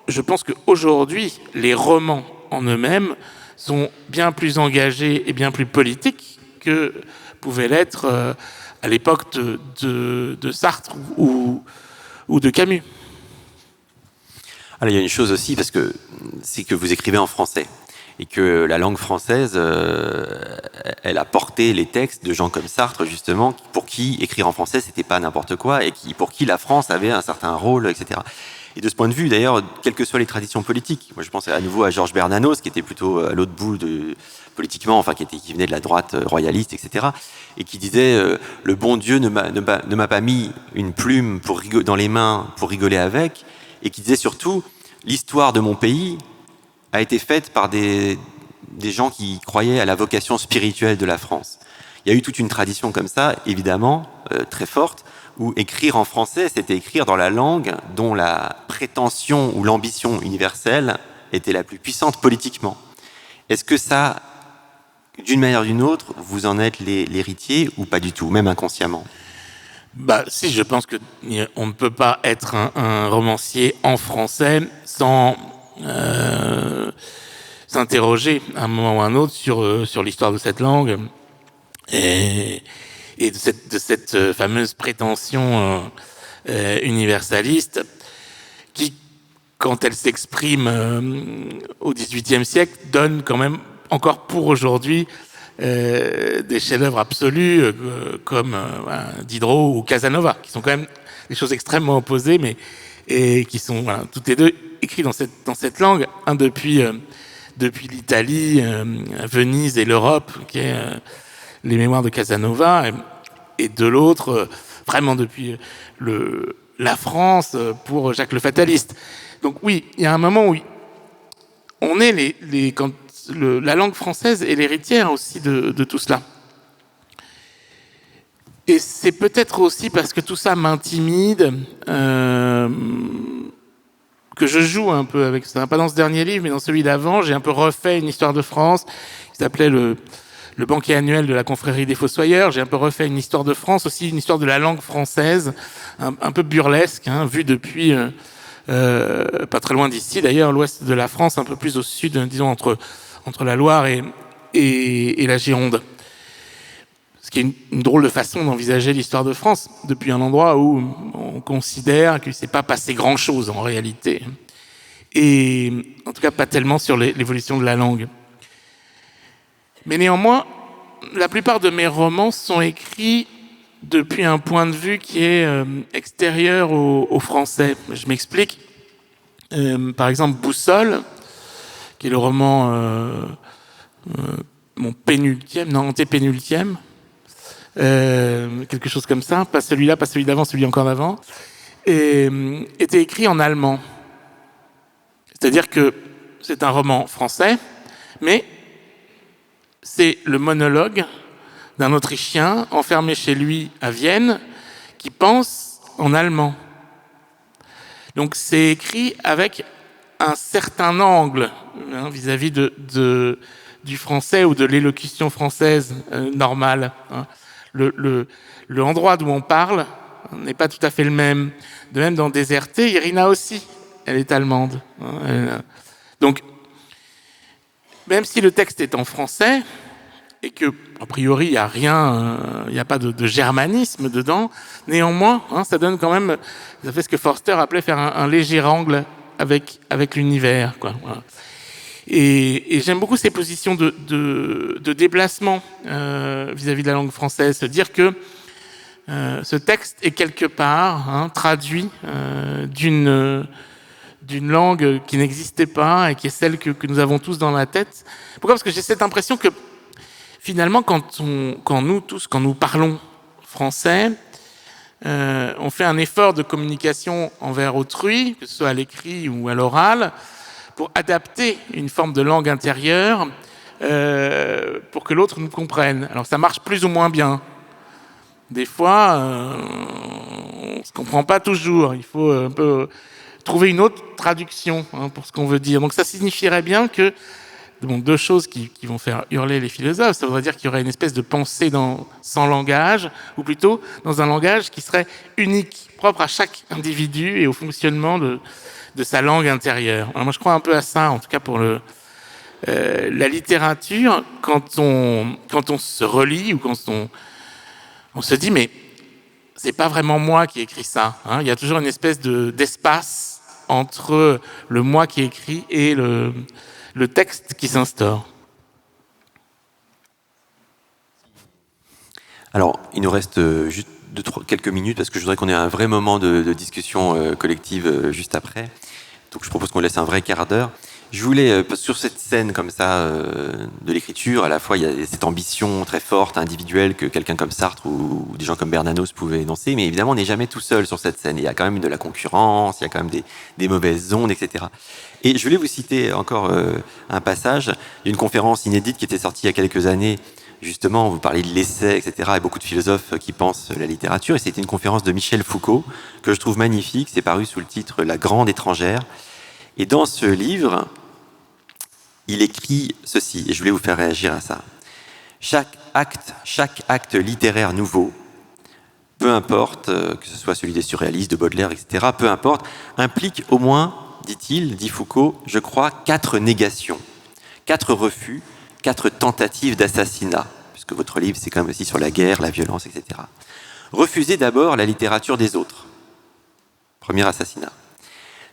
je pense qu'aujourd'hui, les romans en eux-mêmes sont bien plus engagés et bien plus politiques que pouvaient l'être à l'époque de Sartre ou de Camus. Alors, il y a une chose aussi, parce que c'est que vous écrivez en français et que la langue française, elle a porté les textes de gens comme Sartre, justement, pour qui écrire en français, c'était pas n'importe quoi, et pour qui la France avait un certain rôle, etc. Et de ce point de vue, d'ailleurs, quelles que soient les traditions politiques, moi je pense à nouveau à Georges Bernanos, qui était plutôt à l'autre bout politiquement, enfin qui venait de la droite royaliste, etc., et qui disait le bon Dieu ne m'a pas mis une plume dans les mains pour rigoler avec, et qui disait surtout l'histoire de mon pays a été faite par des gens qui croyaient à la vocation spirituelle de la France. Il y a eu toute une tradition comme ça, évidemment, très forte, où écrire en français, c'était écrire dans la langue dont la prétention ou l'ambition universelle était la plus puissante politiquement. Est-ce que ça, d'une manière ou d'une autre, vous en êtes l'héritier ou pas du tout, même inconsciemment? Si, je pense qu'on ne peut pas être un romancier en français sans s'interroger à un moment ou à un autre sur l'histoire de cette langue et de cette fameuse prétention universaliste qui, quand elle s'exprime au XVIIIe siècle, donne quand même encore pour aujourd'hui des chefs-d'œuvre absolus comme Diderot ou Casanova, qui sont quand même des choses extrêmement opposées, mais et qui sont toutes les deux écrits dans cette langue, un depuis l'Italie, Venise et l'Europe, qui est les mémoires de Casanova, et de l'autre, vraiment depuis la France pour Jacques le Fataliste. Donc oui, il y a un moment où on est quand la langue française est l'héritière aussi de tout cela. Et c'est peut-être aussi parce que tout ça m'intimide que je joue un peu avec ça. Pas dans ce dernier livre, mais dans celui d'avant, j'ai un peu refait une histoire de France qui s'appelait le banquet annuel de la confrérie des Fossoyeurs. J'ai un peu refait une histoire de France, aussi une histoire de la langue française, un peu burlesque, vue depuis pas très loin d'ici, d'ailleurs, l'ouest de la France, un peu plus au sud, disons, entre la Loire et la Gironde. Ce qui est une drôle de façon d'envisager l'histoire de France, depuis un endroit où on considère qu'il ne s'est pas passé grand-chose en réalité. Et en tout cas, pas tellement sur l'évolution de la langue. Mais néanmoins, la plupart de mes romans sont écrits depuis un point de vue qui est extérieur au français. Je m'explique. Par exemple, Boussole, qui est le roman mon antépénultième, quelque chose comme ça, pas celui-là, pas celui d'avant, celui encore d'avant, était écrit en allemand. C'est-à-dire que c'est un roman français, mais c'est le monologue d'un Autrichien enfermé chez lui à Vienne qui pense en allemand. Donc c'est écrit avec un certain angle vis-à-vis du français ou de l'élocution française normale. L'endroit d'où on parle n'est pas tout à fait le même. De même dans Déserté, Irina aussi, elle est allemande. Donc, même si le texte est en français, et que, a priori, il n'y a rien, il n'y a pas de germanisme dedans, néanmoins, ça donne quand même, ça fait ce que Forster appelait faire un léger angle avec l'univers, quoi. Voilà. Et j'aime beaucoup ces positions de déplacement vis-à-vis de la langue française, se dire que ce texte est quelque part traduit d'une langue qui n'existait pas et qui est celle que nous avons tous dans la tête. Pourquoi ? Parce que j'ai cette impression que finalement, quand nous parlons français, on fait un effort de communication envers autrui, que ce soit à l'écrit ou à l'oral, pour adapter une forme de langue intérieure pour que l'autre nous comprenne. Alors ça marche plus ou moins bien. Des fois, on ne se comprend pas toujours. Il faut un peu trouver une autre traduction pour ce qu'on veut dire. Donc ça signifierait bien que deux choses qui vont faire hurler les philosophes. Ça voudrait dire qu'il y aurait une espèce de pensée sans langage, ou plutôt dans un langage qui serait unique, propre à chaque individu et au fonctionnement de sa langue intérieure. Alors moi, je crois un peu à ça, en tout cas pour la littérature, quand on se relit ou quand on se dit, mais c'est pas vraiment moi qui écris ça. Il y a toujours une espèce d'espace entre le moi qui écrit et le texte qui s'instaure. Alors, il nous reste juste quelques minutes parce que je voudrais qu'on ait un vrai moment de discussion collective juste après. Donc je propose qu'on laisse un vrai quart d'heure. Je voulais, sur cette scène comme ça de l'écriture, à la fois il y a cette ambition très forte, individuelle, que quelqu'un comme Sartre ou des gens comme Bernanos pouvaient énoncer, mais évidemment on n'est jamais tout seul sur cette scène. Il y a quand même de la concurrence, il y a quand même des mauvaises ondes, etc. Et je voulais vous citer encore un passage d'une conférence inédite qui était sortie il y a quelques années. Justement, vous parlez de l'essai, etc., et beaucoup de philosophes qui pensent la littérature, et c'était une conférence de Michel Foucault, que je trouve magnifique, c'est paru sous le titre « La grande étrangère ». Et dans ce livre, il écrit ceci, et je voulais vous faire réagir à ça. Chaque acte littéraire nouveau peu importe, que ce soit celui des surréalistes, de Baudelaire, etc., peu importe, implique au moins, dit Foucault, je crois, 4 négations, 4 refus, 4 tentatives d'assassinat, puisque votre livre, c'est quand même aussi sur la guerre, la violence, etc. Refuser d'abord la littérature des autres. Premier assassinat.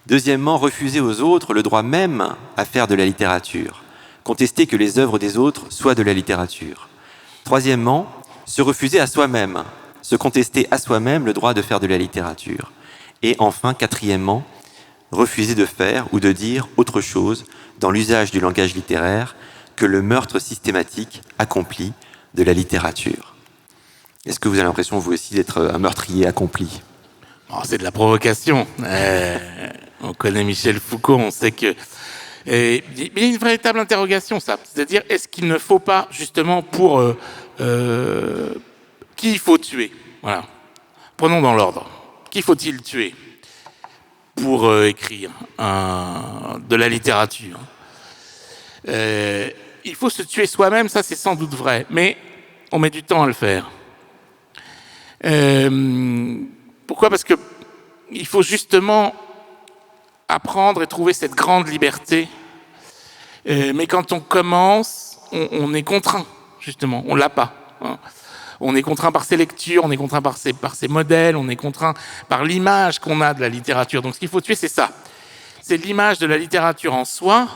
Deuxièmement, refuser aux autres le droit même à faire de la littérature. Contester que les œuvres des autres soient de la littérature. Troisièmement, se refuser à soi-même, se contester à soi-même le droit de faire de la littérature. Et enfin, quatrièmement, refuser de faire ou de dire autre chose dans l'usage du langage littéraire que le meurtre systématique accompli de la littérature. Est-ce que vous avez l'impression, vous aussi, d'être un meurtrier accompli ? Oh, c'est de la provocation. On connaît Michel Foucault, on sait que... Mais il y a une véritable interrogation, ça. C'est-à-dire, est-ce qu'il ne faut pas, justement, pour... qui il faut tuer ? Voilà. Prenons dans l'ordre. Qui faut-il tuer pour écrire de la littérature ? Il faut se tuer soi-même, ça c'est sans doute vrai, mais on met du temps à le faire. Pourquoi ? Parce que il faut justement apprendre et trouver cette grande liberté. Mais quand on commence, on est contraint, justement, on l'a pas. Hein. On est contraint par ses lectures, on est contraint par ses modèles, on est contraint par l'image qu'on a de la littérature. Donc ce qu'il faut tuer, c'est ça. C'est l'image de la littérature en soi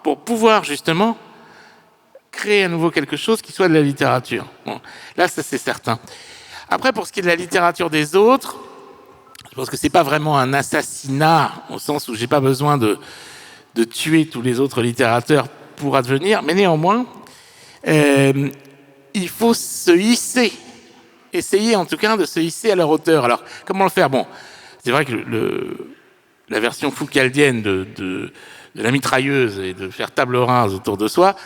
pour pouvoir justement créer à nouveau quelque chose qui soit de la littérature. Bon, là, ça c'est certain. Après, pour ce qui est de la littérature des autres, je pense que c'est pas vraiment un assassinat au sens où j'ai pas besoin de tuer tous les autres littérateurs pour advenir, mais néanmoins, il faut se hisser, essayer en tout cas de se hisser à leur hauteur. Alors, comment le faire ? Bon, c'est vrai que la version foucaldienne de la mitrailleuse et de faire table rase autour de soi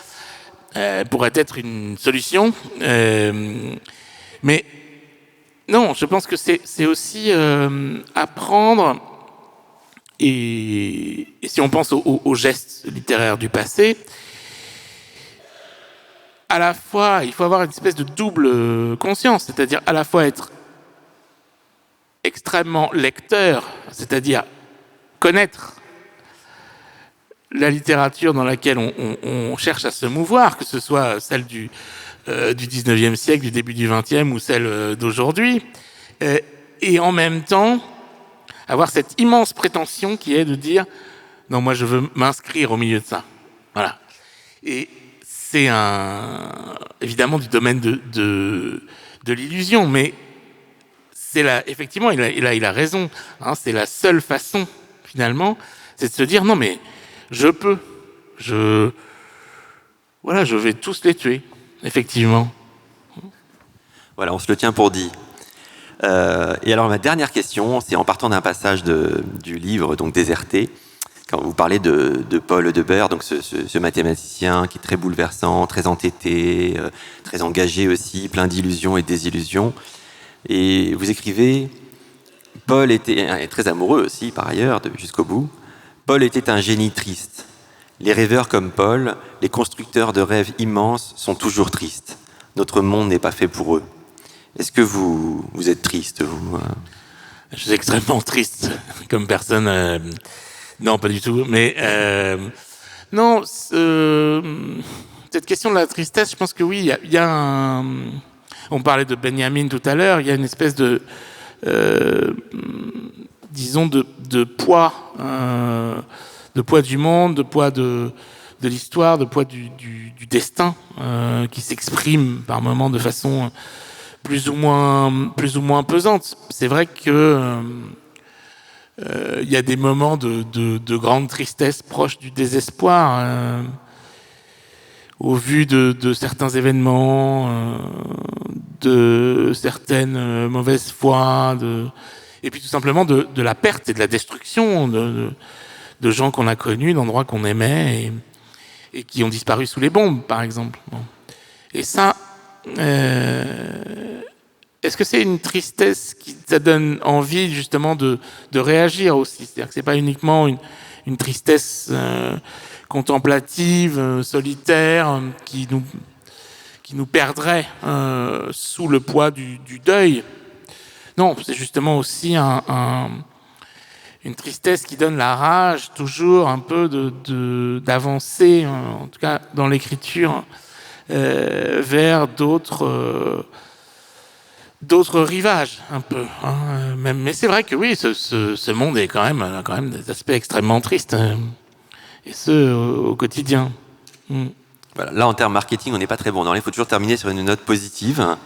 pourrait être une solution, mais non, je pense que c'est aussi apprendre, et si on pense aux gestes littéraires du passé, à la fois, il faut avoir une espèce de double conscience, c'est-à-dire à la fois être extrêmement lecteur, c'est-à-dire connaître la littérature dans laquelle on cherche à se mouvoir, que ce soit celle du 19e siècle, du début du 20e ou celle d'aujourd'hui, et en même temps avoir cette immense prétention qui est de dire « non, moi je veux m'inscrire au milieu de ça ». Voilà. Et c'est évidemment du domaine de l'illusion, mais effectivement, il a raison. Hein, c'est la seule façon, finalement, c'est de se dire « non, mais je peux, je vais tous les tuer ». Effectivement. Voilà, on se le tient pour dit. Et alors ma dernière question, c'est en partant d'un passage du livre, donc Déserté, quand vous parlez de Paul Debert, donc ce mathématicien qui est très bouleversant, très entêté, très engagé aussi, plein d'illusions et de désillusions. Et vous écrivez, Paul était très amoureux aussi par ailleurs, jusqu'au bout. Paul était un génie triste. Les rêveurs comme Paul, les constructeurs de rêves immenses sont toujours tristes. Notre monde n'est pas fait pour eux. Est-ce que vous êtes triste, vous ? Je suis extrêmement triste comme personne. Non, pas du tout. Mais non, cette question de la tristesse, je pense que oui, il y a on parlait de Benjamin tout à l'heure, il y a une espèce de disons de poids. De poids du monde, de poids de l'histoire, de poids du destin qui s'exprime par moments de façon plus ou moins pesante. C'est vrai que il y a des moments de grande tristesse proche du désespoir au vu de certains événements, de certaines mauvaises foi, et puis tout simplement de la perte et de la destruction de gens qu'on a connus, d'endroits qu'on aimait et qui ont disparu sous les bombes, par exemple. Bon. Et ça, est-ce que c'est une tristesse qui ça donne envie justement de réagir aussi ? C'est-à-dire que c'est pas uniquement une tristesse contemplative, solitaire, qui nous perdrait sous le poids du deuil. Non, c'est justement aussi une tristesse qui donne la rage, toujours un peu d'avancer, en tout cas dans l'écriture, vers d'autres rivages, un peu. Hein. Mais c'est vrai que oui, ce monde a quand même des aspects extrêmement tristes, et ce, au quotidien. Voilà. Là, en termes marketing, on n'est pas très bon. Non, il faut toujours terminer sur une note positive.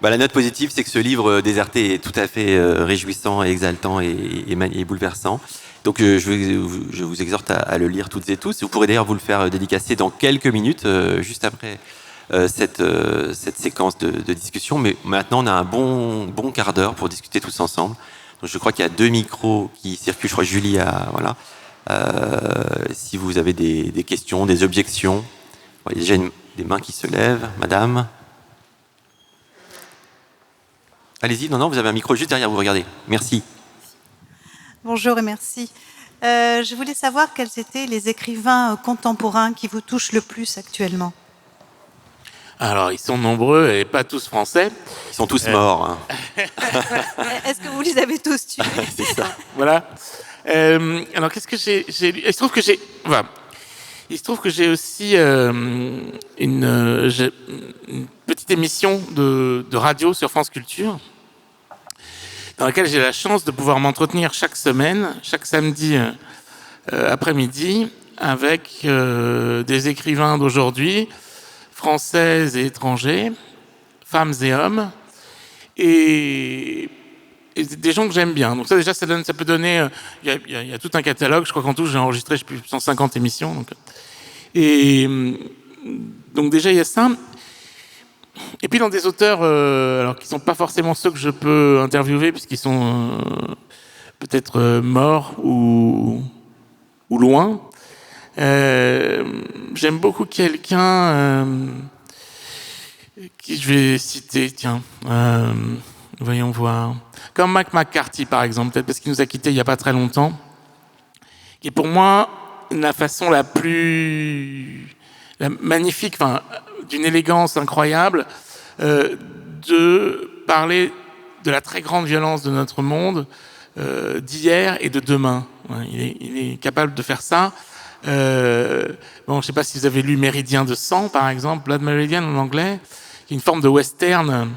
La note positive, c'est que ce livre déserté est tout à fait réjouissant et exaltant et bouleversant. Donc je vous exhorte à le lire toutes et tous. Vous pourrez d'ailleurs vous le faire dédicacer dans quelques minutes, juste après cette séquence de discussion. Mais maintenant, on a un bon quart d'heure pour discuter tous ensemble. Donc, je crois qu'il y a 2 micros qui circulent. Je crois que Julie a... Voilà. Si vous avez des questions, des objections. Il y a déjà des mains qui se lèvent. Madame. Allez-y, non, vous avez un micro juste derrière vous, regardez. Merci. Bonjour et merci. Je voulais savoir quels étaient les écrivains contemporains qui vous touchent le plus actuellement. Alors, ils sont nombreux et pas tous français. Ils sont tous morts. Hein. Est-ce que vous les avez tous tués? C'est ça. Voilà. Alors, qu'est-ce que j'ai lu? Il se trouve que j'ai aussi une petite émission de radio sur France Culture, dans laquelle j'ai la chance de pouvoir m'entretenir chaque semaine, chaque samedi après-midi, avec des écrivains d'aujourd'hui, français et étrangers, femmes et hommes, et des gens que j'aime bien. Donc ça, déjà, ça peut donner... Il y a tout un catalogue. Je crois qu'en tout, j'ai enregistré, plus de 150 émissions. Donc déjà, il y a ça. Et puis, dans des auteurs alors qui ne sont pas forcément ceux que je peux interviewer, puisqu'ils sont peut-être morts ou loin, j'aime beaucoup quelqu'un qui je vais citer, tiens... voyons voir. Comme Mike McCarthy, par exemple, peut-être parce qu'il nous a quittés il n'y a pas très longtemps, qui est pour moi la façon la magnifique, d'une élégance incroyable, de parler de la très grande violence de notre monde, d'hier et de demain. Il est capable de faire ça. Je ne sais pas si vous avez lu Méridien de sang, par exemple, Blood Meridian en anglais, qui est une forme de western.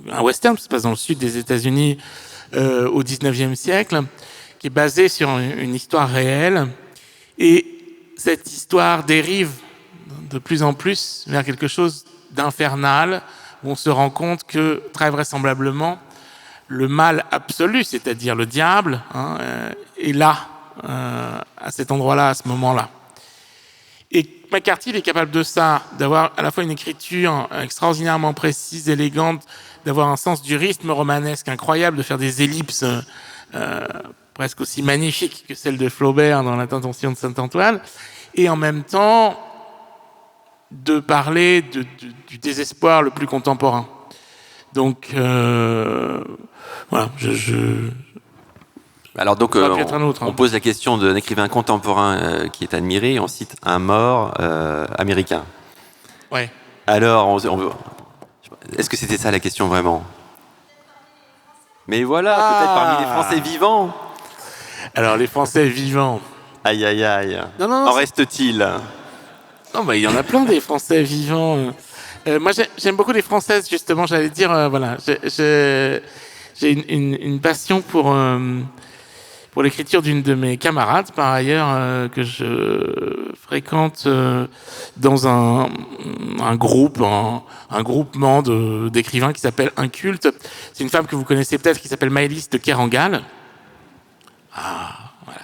Un western qui se passe dans le sud des États-Unis au XIXe siècle, qui est basé sur une histoire réelle. Et cette histoire dérive de plus en plus vers quelque chose d'infernal, où on se rend compte que, très vraisemblablement, le mal absolu, c'est-à-dire le diable, est là, à cet endroit-là, à ce moment-là. Et McCarthy, il est capable de ça, d'avoir à la fois une écriture extraordinairement précise, élégante, d'avoir un sens du rythme romanesque incroyable, de faire des ellipses presque aussi magnifiques que celles de Flaubert dans La Tentation de Saint-Antoine, et en même temps de parler du désespoir le plus contemporain. Donc, voilà, Alors donc, on pose la question d'un écrivain contemporain qui est admiré, et on cite un mort américain. Ouais. Alors, est-ce que c'était ça la question vraiment? Mais voilà, peut-être parmi les Français vivants. Alors, les Français vivants. Aïe, aïe, aïe. Non, en reste-t-il? Non, il y en a plein des Français vivants. Moi, j'aime beaucoup les Françaises, justement, j'allais dire, voilà. J'ai une passion pour l'écriture d'une de mes camarades, par ailleurs, que je fréquente dans un groupe, un groupement d'écrivains qui s'appelle Inculte. C'est une femme que vous connaissez peut-être qui s'appelle Maëlys de Kerangal. Ah, voilà.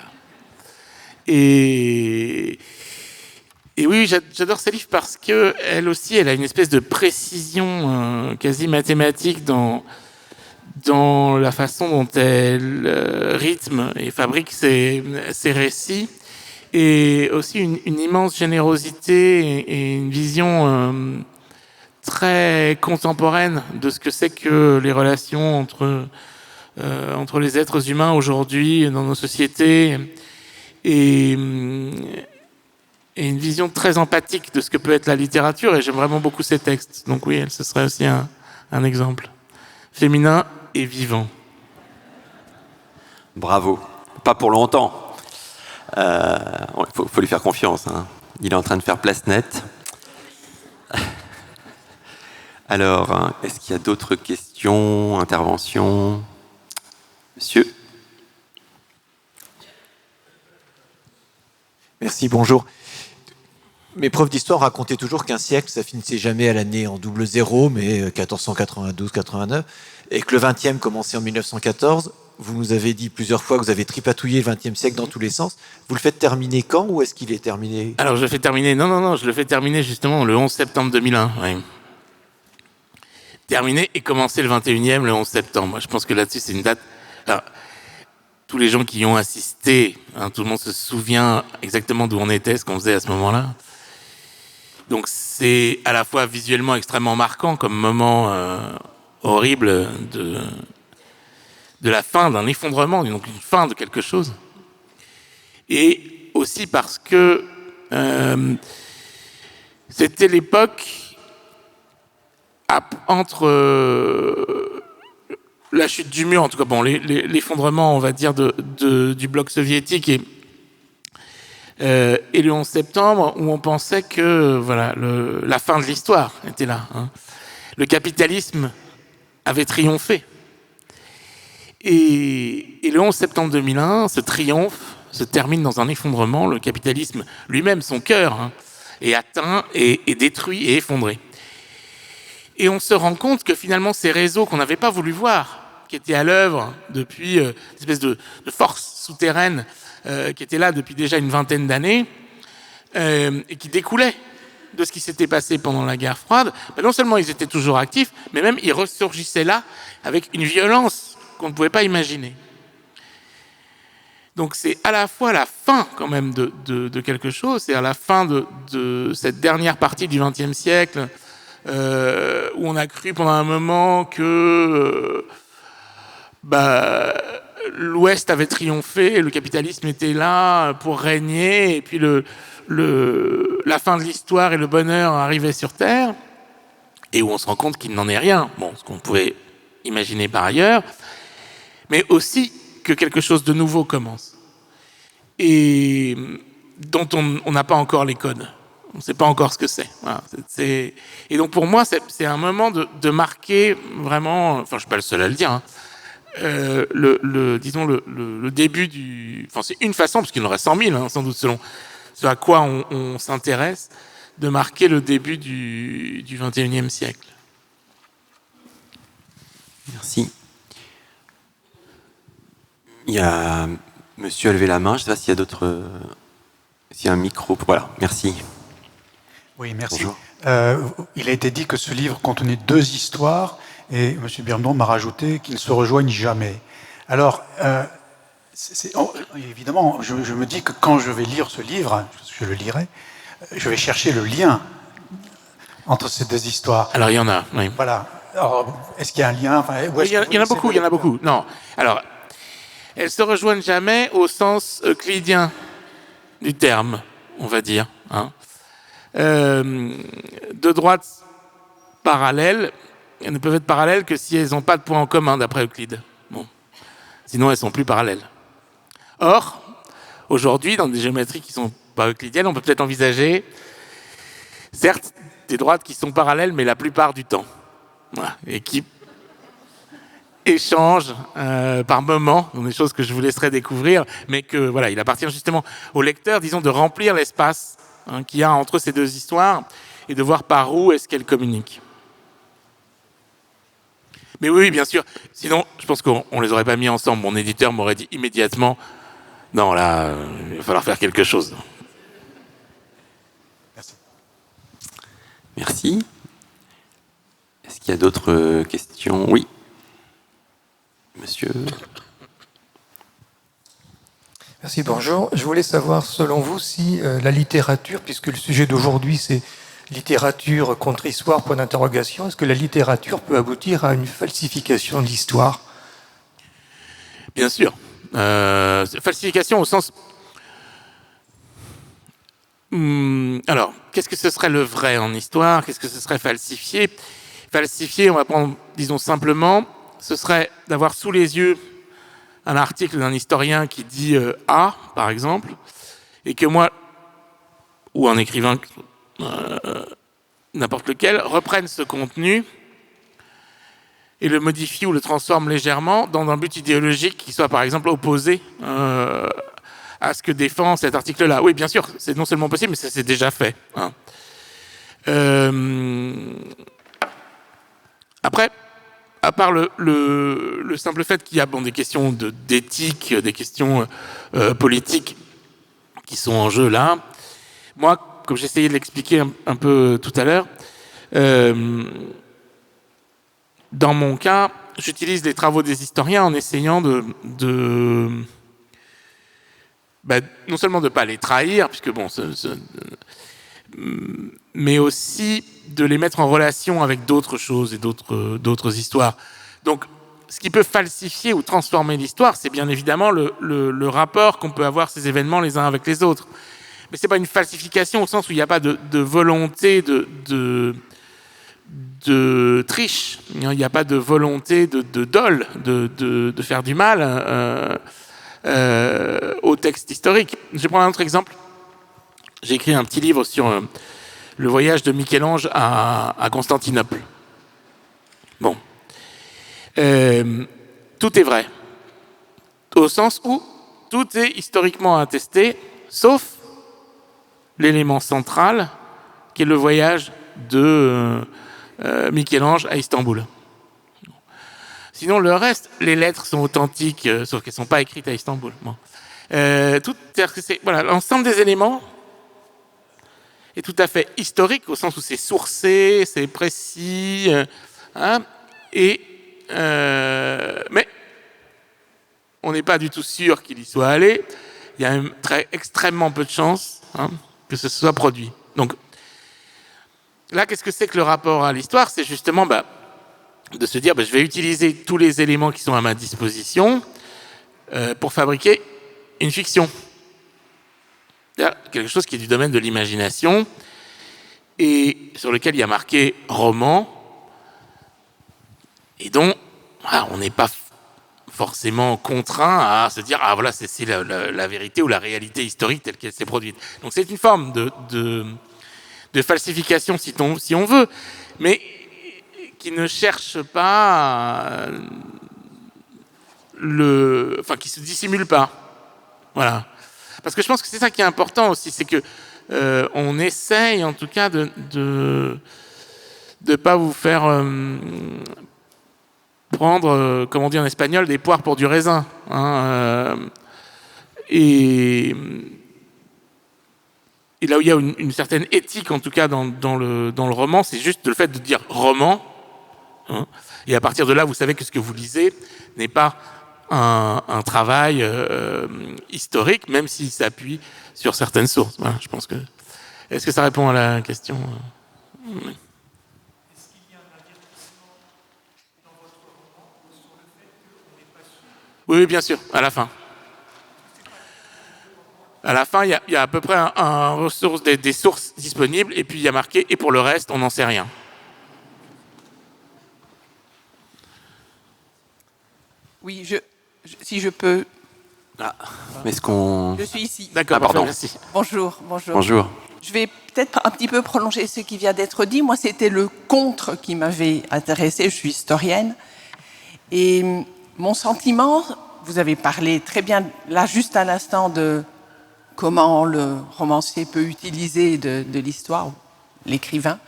Et oui, j'adore ces livres parce que elle aussi, elle a une espèce de précision quasi mathématique dans la façon dont elle rythme et fabrique ses récits, et aussi une immense générosité et une vision très contemporaine de ce que c'est que les relations entre les êtres humains aujourd'hui dans nos sociétés, et une vision très empathique de ce que peut être la littérature, et j'aime vraiment beaucoup ces textes. Donc oui, ce serait aussi un un exemple. Féminin et vivant. Bravo. Pas pour longtemps. Faut lui faire confiance. Hein. Il est en train de faire place nette. Alors, hein, est-ce qu'il y a d'autres questions, interventions? Monsieur? Merci, bonjour. Mes profs d'histoire racontaient toujours qu'un siècle, ça finissait jamais à l'année en double zéro, mais 1492-89, et que le 20e commençait en 1914. Vous nous avez dit plusieurs fois que vous avez tripatouillé le 20e siècle dans tous les sens. Vous le faites terminer quand, ou est-ce qu'il est terminé? Alors, je le fais terminer... Non, je le fais terminer justement le 11 septembre 2001. Oui. Terminé et commencer le 21e le 11 septembre. Moi, je pense que là-dessus, c'est une date... Alors, tous les gens qui y ont assisté, hein, tout le monde se souvient exactement d'où on était, ce qu'on faisait à ce moment-là. Donc, c'est à la fois visuellement extrêmement marquant comme moment horrible de la fin d'un effondrement, donc une fin de quelque chose. Et aussi parce que c'était l'époque entre la chute du mur, en tout cas bon, l'effondrement, on va dire, du bloc soviétique et le 11 septembre, où on pensait que voilà, la fin de l'histoire était là. Hein. Le capitalisme avait triomphé. Et le 11 septembre 2001, ce triomphe se termine dans un effondrement. Le capitalisme lui-même, son cœur, hein, est atteint, et détruit et effondré. Et on se rend compte que finalement, ces réseaux qu'on n'avait pas voulu voir, qui étaient à l'œuvre depuis une espèce de force souterraine qui était là depuis déjà une vingtaine d'années et qui découlaient de ce qui s'était passé pendant la guerre froide, ben non seulement ils étaient toujours actifs, mais même ils ressurgissaient là avec une violence qu'on ne pouvait pas imaginer. Donc c'est à la fois la fin quand même de quelque chose, c'est à la fin de cette dernière partie du XXe siècle où on a cru pendant un moment que l'Ouest avait triomphé, le capitalisme était là pour régner, et puis la fin de l'histoire et le bonheur arrivaient sur Terre, et où on se rend compte qu'il n'en est rien, bon, ce qu'on pouvait imaginer par ailleurs, mais aussi que quelque chose de nouveau commence, et dont on n'a pas encore les codes. On ne sait pas encore ce que c'est. Voilà, et donc pour moi, c'est un moment de marquer vraiment, enfin je ne suis pas le seul à le dire, hein, disons le début du... Enfin c'est une façon, parce qu'il en reste 100 000, hein, sans doute selon ce à quoi on s'intéresse, de marquer le début du XXIe siècle. Merci. Il y a monsieur a levé la main, je ne sais pas s'il y a d'autres... S'il y a un micro, voilà, merci. Oui, merci. Il a été dit que ce livre contenait 2 histoires, et M. Birndon m'a rajouté qu'ils ne se rejoignent jamais. Alors, évidemment, je me dis que quand je vais lire ce livre, je le lirai, je vais chercher le lien entre ces 2 histoires. Alors, il y en a, oui. Voilà. Alors, est-ce qu'il y a un lien? Il y en a beaucoup. Non. Alors, elles se rejoignent jamais au sens euclidien du terme, on va dire. Hein. Deux droites parallèles, elles ne peuvent être parallèles que si elles n'ont pas de point en commun, d'après Euclide. Bon. Sinon, elles ne sont plus parallèles. Or, aujourd'hui, dans des géométries qui ne sont pas euclidiennes, on peut peut-être envisager, certes, des droites qui sont parallèles, mais la plupart du temps. Voilà. Et qui échangent par moments, donc des choses que je vous laisserai découvrir, mais que voilà, il appartient justement au lecteur, disons, de remplir l'espace qu'il y a entre ces 2 histoires et de voir par où est-ce qu'elles communiquent. Mais oui, bien sûr. Sinon, je pense qu'on ne les aurait pas mis ensemble. Mon éditeur m'aurait dit immédiatement « Non, là, il va falloir faire quelque chose. » Merci. Merci. Est-ce qu'il y a d'autres questions? Oui. Monsieur. Merci, bonjour. Je voulais savoir, selon vous, si la littérature, puisque le sujet d'aujourd'hui c'est littérature contre histoire, point d'interrogation, est-ce que la littérature peut aboutir à une falsification de l'histoire? Bien sûr. Falsification au sens... Alors, qu'est-ce que ce serait le vrai en histoire? Qu'est-ce que ce serait falsifié? Falsifier, on va prendre, disons simplement, ce serait d'avoir sous les yeux un article d'un historien qui dit A, par exemple, et que moi, ou un écrivain, n'importe lequel, reprenne ce contenu et le modifie ou le transforme légèrement dans un but idéologique qui soit, par exemple, opposé à ce que défend cet article-là. Oui, bien sûr, c'est non seulement possible, mais ça s'est déjà fait. Hein. Après, à part le simple fait qu'il y a des questions d'éthique, des questions politiques qui sont en jeu là, moi, comme j'essayais de l'expliquer un peu tout à l'heure, dans mon cas, j'utilise les travaux des historiens en essayant non seulement de ne pas les trahir, puisque mais aussi de les mettre en relation avec d'autres choses et d'autres histoires. Donc, ce qui peut falsifier ou transformer l'histoire, c'est bien évidemment le rapport qu'on peut avoir ces événements les uns avec les autres. Mais ce n'est pas une falsification au sens où il n'y a pas de volonté de triche, il n'y a pas de volonté de dol, de faire du mal au texte historique. Je vais prendre un autre exemple. J'ai écrit un petit livre sur le voyage de Michel-Ange à Constantinople. Bon. Tout est vrai. Au sens où tout est historiquement attesté, sauf l'élément central, qui est le voyage de Michel-Ange à Istanbul. Sinon, le reste, les lettres sont authentiques, sauf qu'elles ne sont pas écrites à Istanbul. Bon. Voilà, l'ensemble des éléments est tout à fait historique, au sens où c'est sourcé, c'est précis, mais on n'est pas du tout sûr qu'il y soit allé. Il y a extrêmement peu de chances que ce soit produit. Donc, là, qu'est-ce que c'est que le rapport à l'histoire? C'est justement de se dire, je vais utiliser tous les éléments qui sont à ma disposition pour fabriquer une fiction. C'est-à-dire quelque chose qui est du domaine de l'imagination et sur lequel il y a marqué roman et dont on n'est pas forcément contraint à se dire voilà, c'est la vérité ou la réalité historique telle qu'elle s'est produite. Donc c'est une forme de falsification si on veut, mais qui ne cherche pas qui se dissimule pas. Voilà. Parce que je pense que c'est ça qui est important aussi, c'est que on essaye en tout cas de pas vous faire prendre, comme on dit en espagnol, des poires pour du raisin. Et là où il y a une certaine éthique, en tout cas dans le roman, c'est juste le fait de dire roman. Et à partir de là, vous savez que ce que vous lisez n'est pas un travail historique, même s'il s'appuie sur certaines sources. Voilà, je pense que. Est-ce que ça répond à la question? Oui. Est-ce qu'il y a un avertissement dans votre roman sur le fait qu'on n'est pas sûr? Oui, bien sûr, à la fin. À la fin, il y a à peu près des sources disponibles, et puis il y a marqué, et pour le reste, on n'en sait rien. Oui, si je peux. Est-ce qu'on... Je suis ici. D'accord, pardon. Merci. Bonjour. Bonjour. Je vais peut-être un petit peu prolonger ce qui vient d'être dit. Moi, c'était le contre qui m'avait intéressée. Je suis historienne. Et mon sentiment, vous avez parlé très bien, là, juste à l'instant, de comment le romancier peut utiliser de l'histoire, l'écrivain.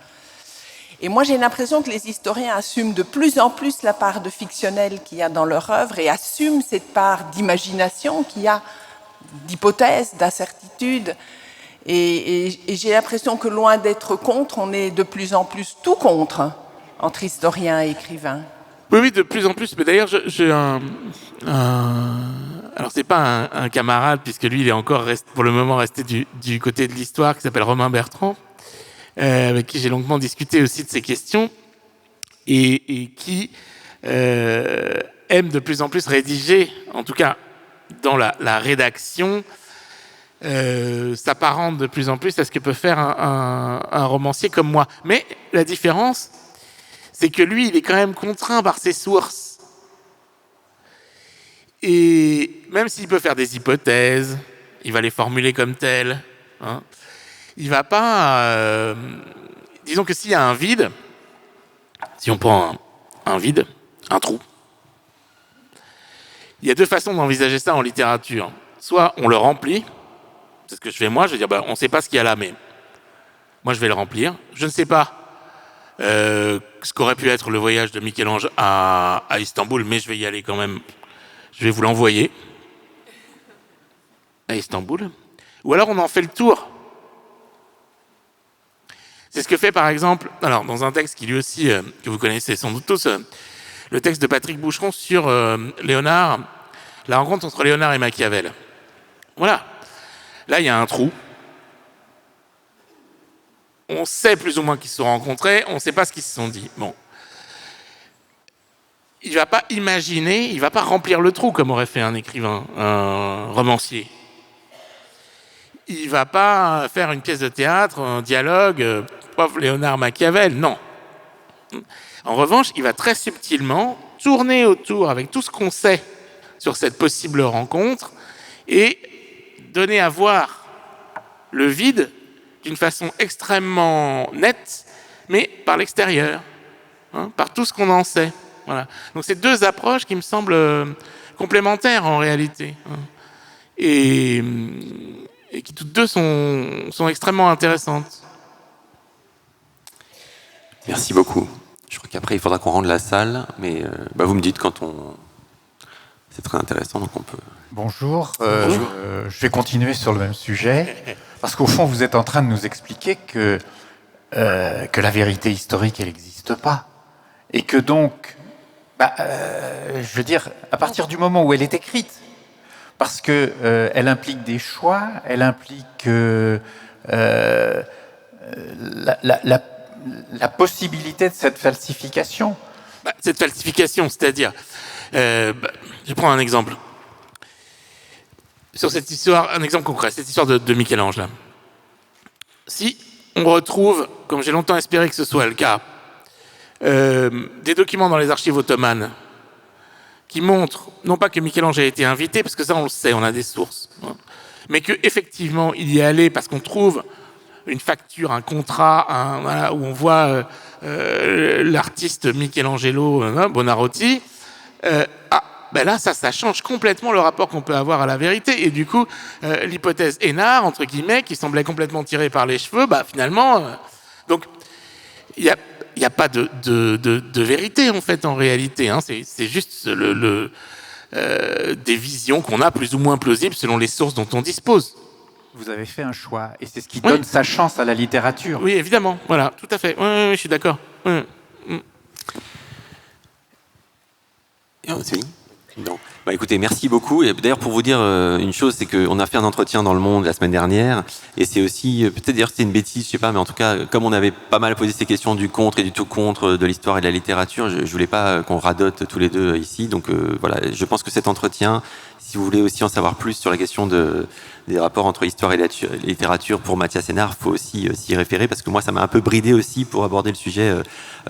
Et moi, j'ai l'impression que les historiens assument de plus en plus la part de fictionnel qu'il y a dans leur œuvre et assument cette part d'imagination qu'il y a, d'hypothèse, d'incertitude. Et j'ai l'impression que loin d'être contre, on est de plus en plus tout contre entre historiens et écrivains. Oui, de plus en plus. Mais d'ailleurs, j'ai alors, c'est pas un camarade, puisque lui, il est encore pour le moment resté du côté de l'histoire, qui s'appelle Romain Bertrand, avec qui j'ai longuement discuté aussi de ces questions, et qui aime de plus en plus rédiger, en tout cas dans la rédaction, s'apparente de plus en plus à ce que peut faire un romancier comme moi. Mais la différence, c'est que lui, il est quand même contraint par ses sources. Et même s'il peut faire des hypothèses, il va les formuler comme telles, hein, il va pas... disons que s'il y a un vide, si on prend un vide, un trou, il y a deux façons d'envisager ça en littérature. Soit on le remplit, c'est ce que je fais moi, je vais dire, on ne sait pas ce qu'il y a là, mais moi je vais le remplir. Je ne sais pas ce qu'aurait pu être le voyage de Michel-Ange à Istanbul, mais je vais y aller quand même. Je vais vous l'envoyer à Istanbul. Ou alors on en fait le tour. C'est ce que fait par exemple, alors dans un texte qui lui aussi, que vous connaissez sans doute tous, le texte de Patrick Boucheron sur Léonard, la rencontre entre Léonard et Machiavel. Voilà. Là, il y a un trou. On sait plus ou moins qu'ils se sont rencontrés, on ne sait pas ce qu'ils se sont dit. Bon. Il ne va pas imaginer, il ne va pas remplir le trou comme aurait fait un écrivain, un romancier. Il ne va pas faire une pièce de théâtre, un dialogue, pauvre Léonard Machiavel, non. En revanche, il va très subtilement tourner autour avec tout ce qu'on sait sur cette possible rencontre et donner à voir le vide d'une façon extrêmement nette, mais par l'extérieur, hein, par tout ce qu'on en sait. Voilà. Donc c'est deux approches qui me semblent complémentaires en réalité, hein, et qui toutes deux sont extrêmement intéressantes. Merci beaucoup. Je crois qu'après il faudra qu'on rende la salle, mais vous me dites quand on... C'est très intéressant, donc on peut... Bonjour. Je vais continuer sur le même sujet, parce qu'au fond, vous êtes en train de nous expliquer que la vérité historique, elle n'existe pas. Et que donc, je veux dire, à partir du moment où elle est écrite, parce qu'elle implique des choix, elle implique la possibilité de cette falsification. Cette falsification, c'est-à-dire... je prends un exemple. Sur cette histoire, un exemple concret, cette histoire de Michel-Ange, là. Si on retrouve, comme j'ai longtemps espéré que ce soit le cas, des documents dans les archives ottomanes qui montrent, non pas que Michel-Ange a été invité, parce que ça on le sait, on a des sources, hein, mais qu'effectivement il y est allé parce qu'on trouve une facture, un contrat, voilà, où on voit l'artiste Michelangelo Buonarroti, là, ça change complètement le rapport qu'on peut avoir à la vérité. Et du coup, l'hypothèse Hénard, entre guillemets, qui semblait complètement tirée par les cheveux, finalement... donc, il n'y a pas de vérité, en fait, en réalité. Hein. C'est juste des visions qu'on a plus ou moins plausibles selon les sources dont on dispose. Vous avez fait un choix, et c'est ce qui donne sa chance à la littérature. Oui, évidemment, voilà, tout à fait. Oui, je suis d'accord. C'est non. Écoutez, merci beaucoup. Et d'ailleurs, pour vous dire une chose, c'est qu'on a fait un entretien dans Le Monde la semaine dernière, et c'est aussi, peut-être d'ailleurs c'était une bêtise, je sais pas, mais en tout cas, comme on avait pas mal posé ces questions du contre et du tout contre de l'histoire et de la littérature, je voulais pas qu'on radote tous les deux ici. Donc voilà, je pense que cet entretien, si vous voulez aussi en savoir plus sur la question des rapports entre histoire et littérature pour Mathias Hénard, faut aussi s'y référer, parce que moi ça m'a un peu bridé aussi pour aborder le sujet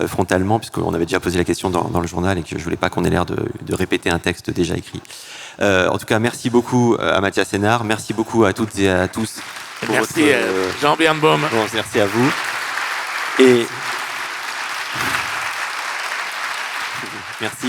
frontalement, puisqu'on avait déjà posé la question dans le journal et que je voulais pas qu'on ait l'air de répéter un texte déjà écrit. En tout cas, merci beaucoup à Mathias Hénard, merci beaucoup à toutes et à tous. Merci Jean Birnbaum. Bon, merci à vous. Et merci.